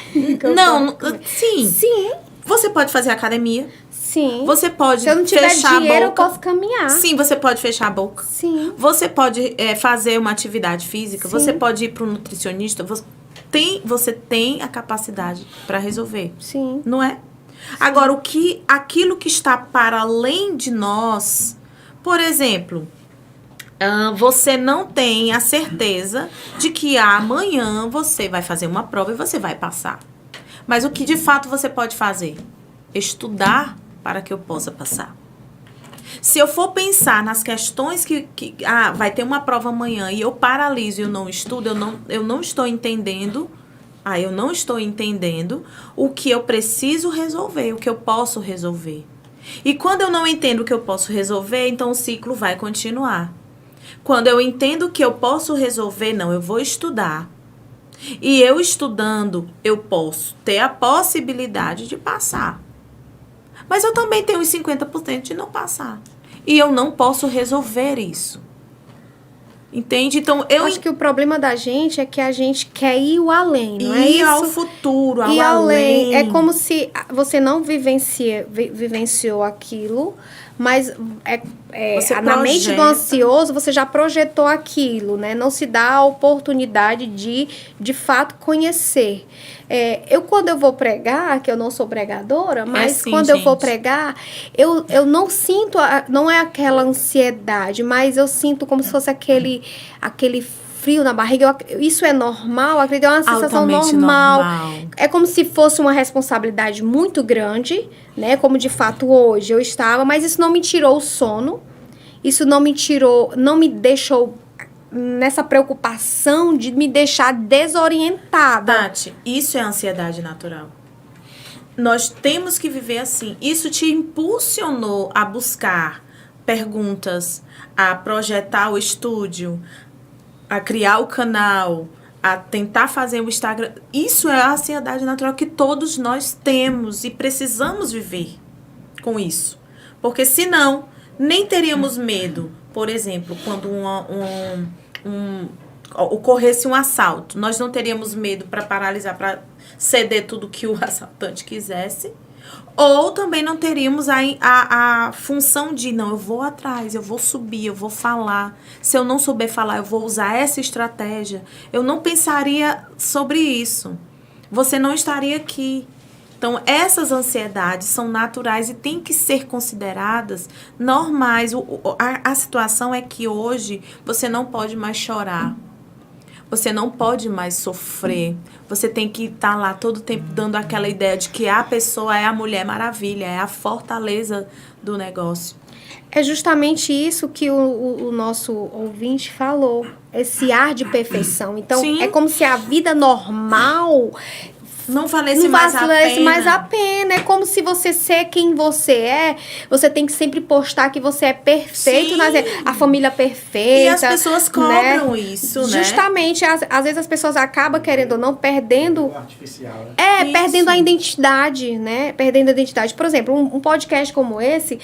Sim. Sim. Você pode fazer academia. Sim. Você pode se eu não tiver fechar dinheiro, a boca. eu posso caminhar. Sim, você pode fechar a boca. Sim. Você pode fazer uma atividade física. Sim. Você pode ir para um nutricionista. Você tem a capacidade para resolver. Sim. Não é? Sim. Agora, aquilo que está para além de nós, por exemplo, você não tem a certeza de que amanhã você vai fazer uma prova e você vai passar. Mas o que de fato você pode fazer? Estudar para que eu possa passar. Se eu for pensar nas questões que vai ter uma prova amanhã e eu paraliso e eu não estudo, eu não estou entendendo, eu não estou entendendo o que eu preciso resolver, o que eu posso resolver. E quando eu não entendo o que eu posso resolver, então o ciclo vai continuar. Quando eu entendo o que eu posso resolver, eu vou estudar. E eu estudando, eu posso ter a possibilidade de passar. Mas eu também tenho os 50% de não passar. E eu não posso resolver isso. Entende? Então, eu acho que o problema da gente é que a gente quer ir além, não é isso? Ir ao futuro, ao além. É como se você não vivenciou aquilo, mas na mente do ansioso você já projetou aquilo, né? Não se dá a oportunidade de fato conhecer. Quando eu vou pregar, que eu não sou pregadora, mas quando eu vou pregar, eu não sinto, não é aquela ansiedade, mas eu sinto como se fosse aquele frio na barriga. Isso é normal? Acredito, é uma sensação normal. É como se fosse uma responsabilidade muito grande, né? Como de fato hoje eu estava, mas isso não me tirou o sono. Isso não me deixou nessa preocupação de me deixar desorientada. Tati, isso é ansiedade natural. Nós temos que viver assim. Isso te impulsionou a buscar perguntas, a projetar o estúdio, a criar o canal, a tentar fazer o Instagram. Isso é a ansiedade natural que todos nós temos e precisamos viver com isso. Porque senão, nem teríamos medo. Por exemplo, quando ocorresse um assalto, nós não teríamos medo para paralisar, para ceder tudo que o assaltante quisesse. Ou também não teríamos a função de, eu vou atrás, eu vou subir, eu vou falar. Se eu não souber falar, eu vou usar essa estratégia. Eu não pensaria sobre isso. Você não estaria aqui. Então, essas ansiedades são naturais e têm que ser consideradas normais. A situação é que hoje você não pode mais chorar. Você não pode mais sofrer. Você tem que estar lá todo o tempo dando aquela ideia de que a pessoa é a Mulher Maravilha, é a fortaleza do negócio. É justamente isso que o nosso ouvinte falou. Esse ar de perfeição. Então, Sim. É como se a vida normal não valesse mais a pena. É como se você ser quem você é, você tem que sempre postar que você é perfeito, a família perfeita. E as pessoas cobram isso, né? Justamente, às vezes as pessoas acabam, querendo ou não, perdendo... Artificial, né? Perdendo a identidade, né? Perdendo a identidade. Por exemplo, um podcast como esse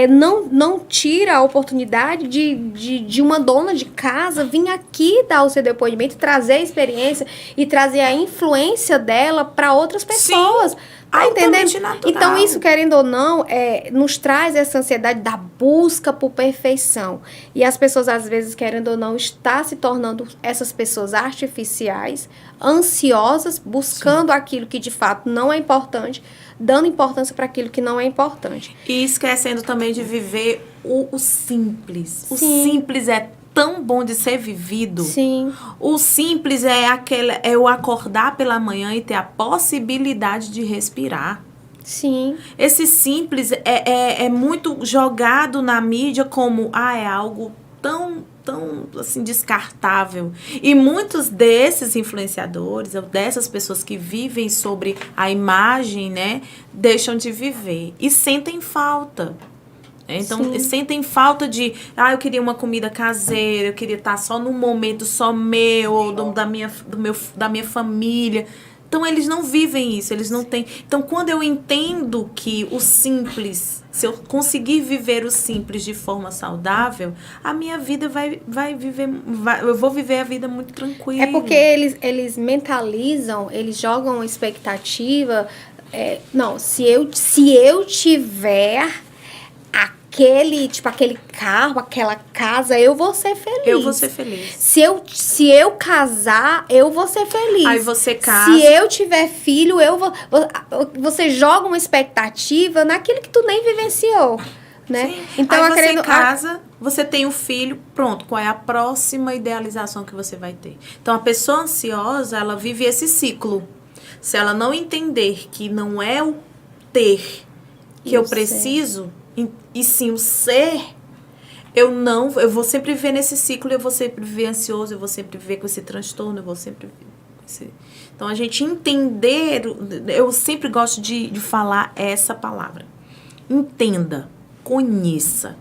não tira a oportunidade de uma dona de casa vir aqui dar o seu depoimento, trazer a experiência e trazer a influência dela para outras pessoas. Sim, tá altamente entendendo? natural. Então, isso, querendo ou não, nos traz essa ansiedade da busca por perfeição. E as pessoas, às vezes, querendo ou não, estão se tornando essas pessoas artificiais, ansiosas, buscando aquilo que de fato não é importante, dando importância para aquilo que não é importante. E esquecendo também de viver o simples. O Sim. simples é tão bom de ser vivido. Sim. O simples é o acordar pela manhã e ter a possibilidade de respirar. Sim. Esse simples é muito jogado na mídia como é algo tão assim, descartável. E muitos desses influenciadores, ou dessas pessoas que vivem sobre a imagem, né, deixam de viver e sentem falta. Então, Sim. sentem falta de, eu queria uma comida caseira, eu queria estar só num momento só meu, ou da minha família. Então, eles não vivem isso, eles não têm. Então, quando eu entendo que o simples, se eu conseguir viver o simples de forma saudável, a minha vida eu vou viver a vida muito tranquila. É porque eles mentalizam, eles jogam expectativa. Não, se eu tiver aquele carro, aquela casa, eu vou ser feliz. Eu vou ser feliz. Se eu casar, eu vou ser feliz. Aí você casa. Se eu tiver filho, eu vou... Você joga uma expectativa naquilo que tu nem vivenciou, né? Sim. Então, aí você casa, você tem um filho, pronto, qual é a próxima idealização que você vai ter? Então, a pessoa ansiosa, ela vive esse ciclo. Se ela não entender que não é o ter que eu preciso... E sim, o ser, eu vou sempre viver nesse ciclo, eu vou sempre viver ansioso, eu vou sempre viver com esse transtorno, eu vou sempre viver com esse... Então, a gente entender, eu sempre gosto de falar essa palavra. Entenda, conheça.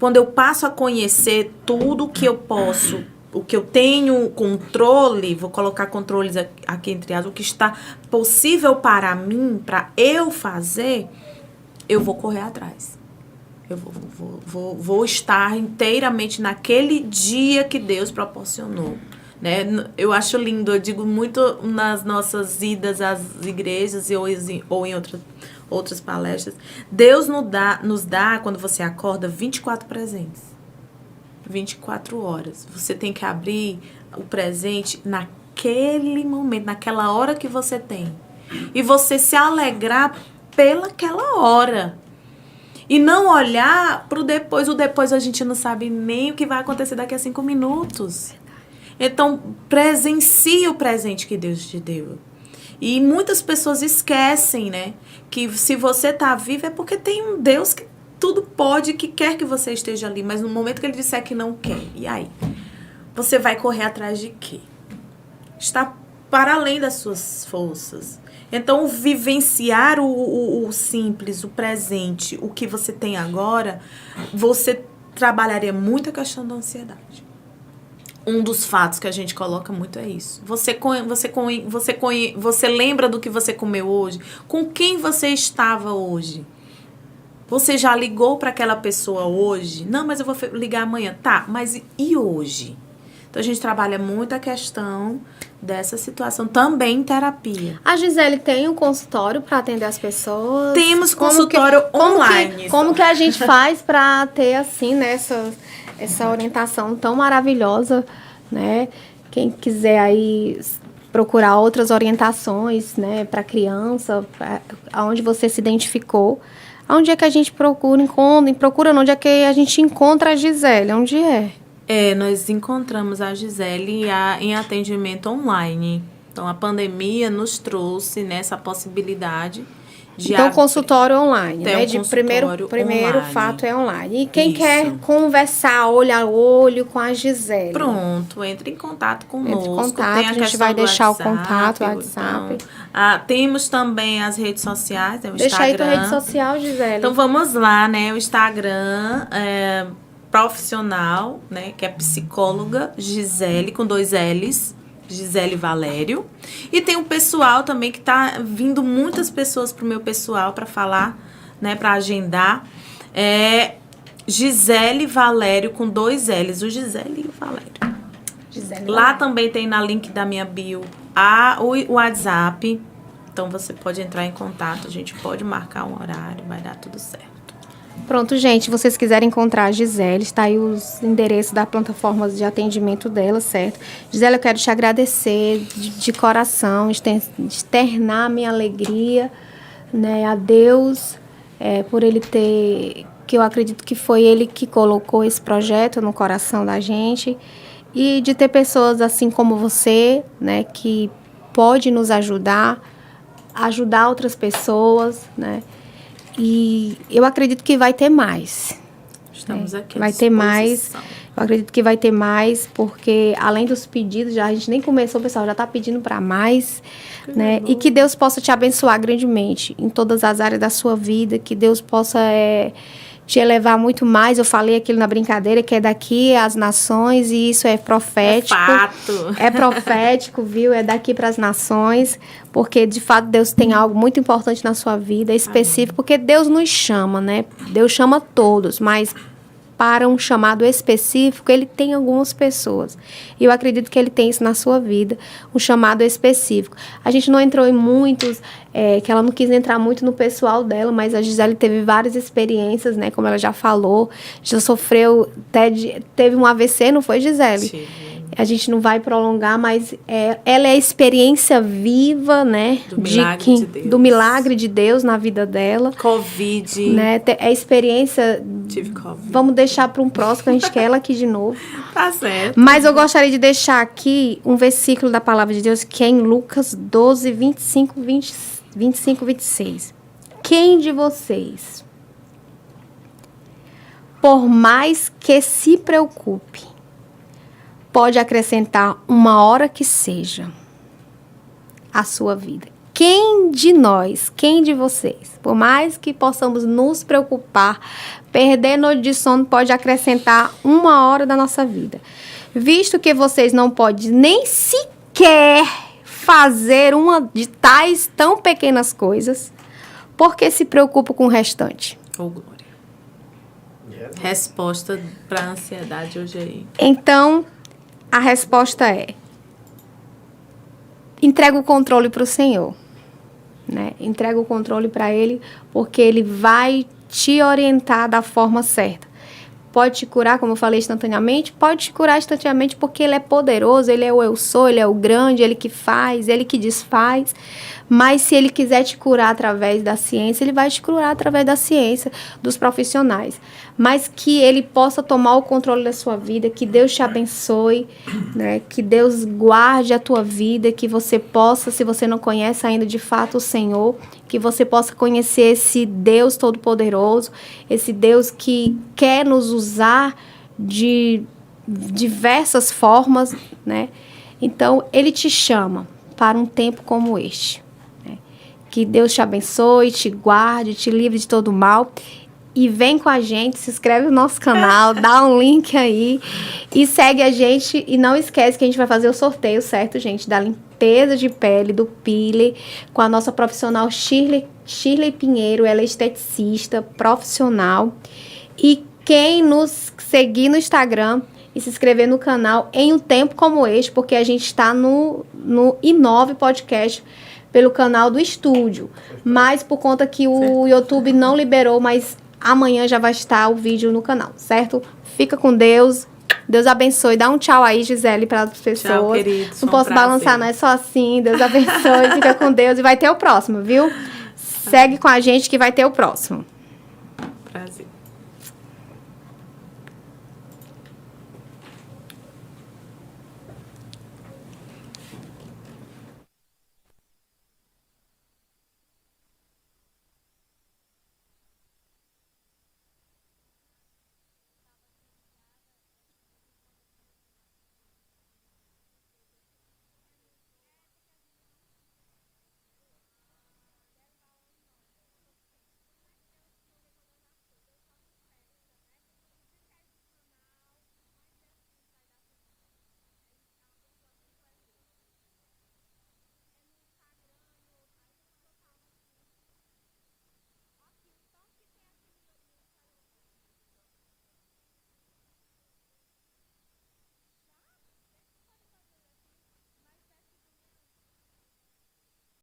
Quando eu passo a conhecer tudo que eu posso, o que eu tenho controle, vou colocar controles aqui entre aspas, o que está possível para mim, para eu fazer, eu vou correr atrás. Eu vou estar inteiramente naquele dia que Deus proporcionou. Né? Eu acho lindo, eu digo muito nas nossas idas às igrejas ou em outras palestras. Deus nos dá, quando você acorda, 24 presentes. 24 horas. Você tem que abrir o presente naquele momento, naquela hora que você tem. E você se alegrar pelaquela hora. E não olhar pro depois. O depois a gente não sabe nem o que vai acontecer daqui a 5 minutos. Então, presencie o presente que Deus te deu. E muitas pessoas esquecem, né? Que se você tá vivo é porque tem um Deus que tudo pode, que quer que você esteja ali. Mas no momento que Ele disser que não quer, e aí? Você vai correr atrás de quê? Está para além das suas forças. Então, vivenciar o simples, o presente, o que você tem agora, você trabalharia muito a questão da ansiedade. Um dos fatos que a gente coloca muito é isso. Você lembra do que você comeu hoje? Com quem você estava hoje? Você já ligou para aquela pessoa hoje? Não, mas eu vou ligar amanhã. Tá, mas e hoje? Então, a gente trabalha muito a questão dessa situação, também em terapia. A Gisele tem um consultório para atender as pessoas? Temos consultório online. Como que a gente faz para ter, assim, né, essa orientação tão maravilhosa, né? Quem quiser aí procurar outras orientações, né, para criança, aonde você se identificou, onde é que a gente onde é que a gente encontra a Gisele? Onde é? Nós encontramos a Gisele em atendimento online. Então, a pandemia nos trouxe nessa possibilidade de... Então, consultório online, né? Um consultório primeiro online. fato é online. E quem Isso. quer conversar olho a olho com a Gisele? Pronto, entre em contato conosco. Entre em contato, tem a gente vai deixar WhatsApp, o contato, o WhatsApp. Então, temos também as redes sociais, o Deixa Instagram. aí tua rede social, Gisele. Então, vamos lá, né? O Instagram profissional, né? Que é psicóloga Gisele, com 2 L's. Gisele Valério. E tem um pessoal também que tá vindo muitas pessoas pro meu pessoal para falar, né, para agendar. Gisele Valério com 2 L's, o Gisele e o Valério. Lá também tem na link da minha bio o WhatsApp, Então você pode entrar em contato, a gente pode marcar um horário, vai dar tudo certo. Pronto, gente, se vocês quiserem encontrar a Gisele, está aí os endereços da plataforma de atendimento dela, certo? Gisele, eu quero te agradecer de coração, externar minha alegria, né, a Deus, por Ele ter, que eu acredito que foi Ele que colocou esse projeto no coração da gente, e de ter pessoas assim como você, né, que pode nos ajudar outras pessoas, né? E eu acredito que vai ter mais. Estamos aqui. Vai ter mais. Eu acredito que vai ter mais, porque além dos pedidos, a gente nem começou, o pessoal já está pedindo para mais, né? E que Deus possa te abençoar grandemente em todas as áreas da sua vida, que Deus possa te elevar muito mais. Eu falei aquilo na brincadeira, que é daqui às nações, e isso é profético. É fato. É profético, viu? É daqui para as nações, porque de fato Deus tem algo muito importante na sua vida, específico, porque Deus nos chama, né? Deus chama todos, mas para um chamado específico, Ele tem algumas pessoas. E eu acredito que Ele tem isso na sua vida, um chamado específico. A gente não entrou em muitos, que ela não quis entrar muito no pessoal dela, mas a Gisele teve várias experiências, né? Como ela já falou, já sofreu, teve um AVC, não foi, Gisele? Sim. A gente não vai prolongar, mas ela é a experiência viva, né? Do milagre de Deus na vida dela. Covid. Né? É a experiência. Tive Covid. Vamos deixar para um próximo, que a gente quer ela aqui de novo. Tá certo. Mas eu gostaria de deixar aqui um versículo da palavra de Deus, que é em Lucas 12, 25, 26. Quem de vocês, por mais que se preocupe, pode acrescentar uma hora que seja à sua vida? Quem de nós, quem de vocês, por mais que possamos nos preocupar, perder noite de sono, pode acrescentar uma hora da nossa vida? Visto que vocês não podem nem sequer fazer uma de tais tão pequenas coisas, por que se preocupa com o restante? Oh, glória. Resposta para a ansiedade hoje aí. Então, a resposta é: entrega o controle para o Senhor, né? Entrega o controle para Ele, porque Ele vai te orientar da forma certa. Pode te curar, como eu falei, instantaneamente? Pode te curar instantaneamente, porque Ele é poderoso, Ele é o eu sou, Ele é o grande, Ele que faz, Ele que desfaz. Mas se Ele quiser te curar através da ciência, Ele vai te curar através da ciência, dos profissionais. Mas que Ele possa tomar o controle da sua vida, que Deus te abençoe, né? Que Deus guarde a tua vida, que você possa, se você não conhece ainda de fato o Senhor, que você possa conhecer esse Deus Todo-Poderoso, esse Deus que quer nos usar de diversas formas, né? Então, Ele te chama para um tempo como este. Que Deus te abençoe, te guarde, te livre de todo mal. E vem com a gente, se inscreve no nosso canal, dá um link aí e segue a gente. E não esquece que a gente vai fazer o sorteio, certo, gente? Da limpeza de pele, do Pile, com a nossa profissional Shirley Pinheiro. Ela é esteticista profissional. E quem nos seguir no Instagram e se inscrever no canal em um tempo como este, porque a gente está no Inove Podcast, pelo canal do estúdio, mas por conta que o YouTube não liberou, mas amanhã já vai estar o vídeo no canal, certo? Fica com Deus, Deus abençoe, dá um tchau aí, Gisele, para as pessoas. Tchau, queridos, não posso balançar, não é só assim, Deus abençoe, fica com Deus e vai ter o próximo, viu? Segue com a gente que vai ter o próximo.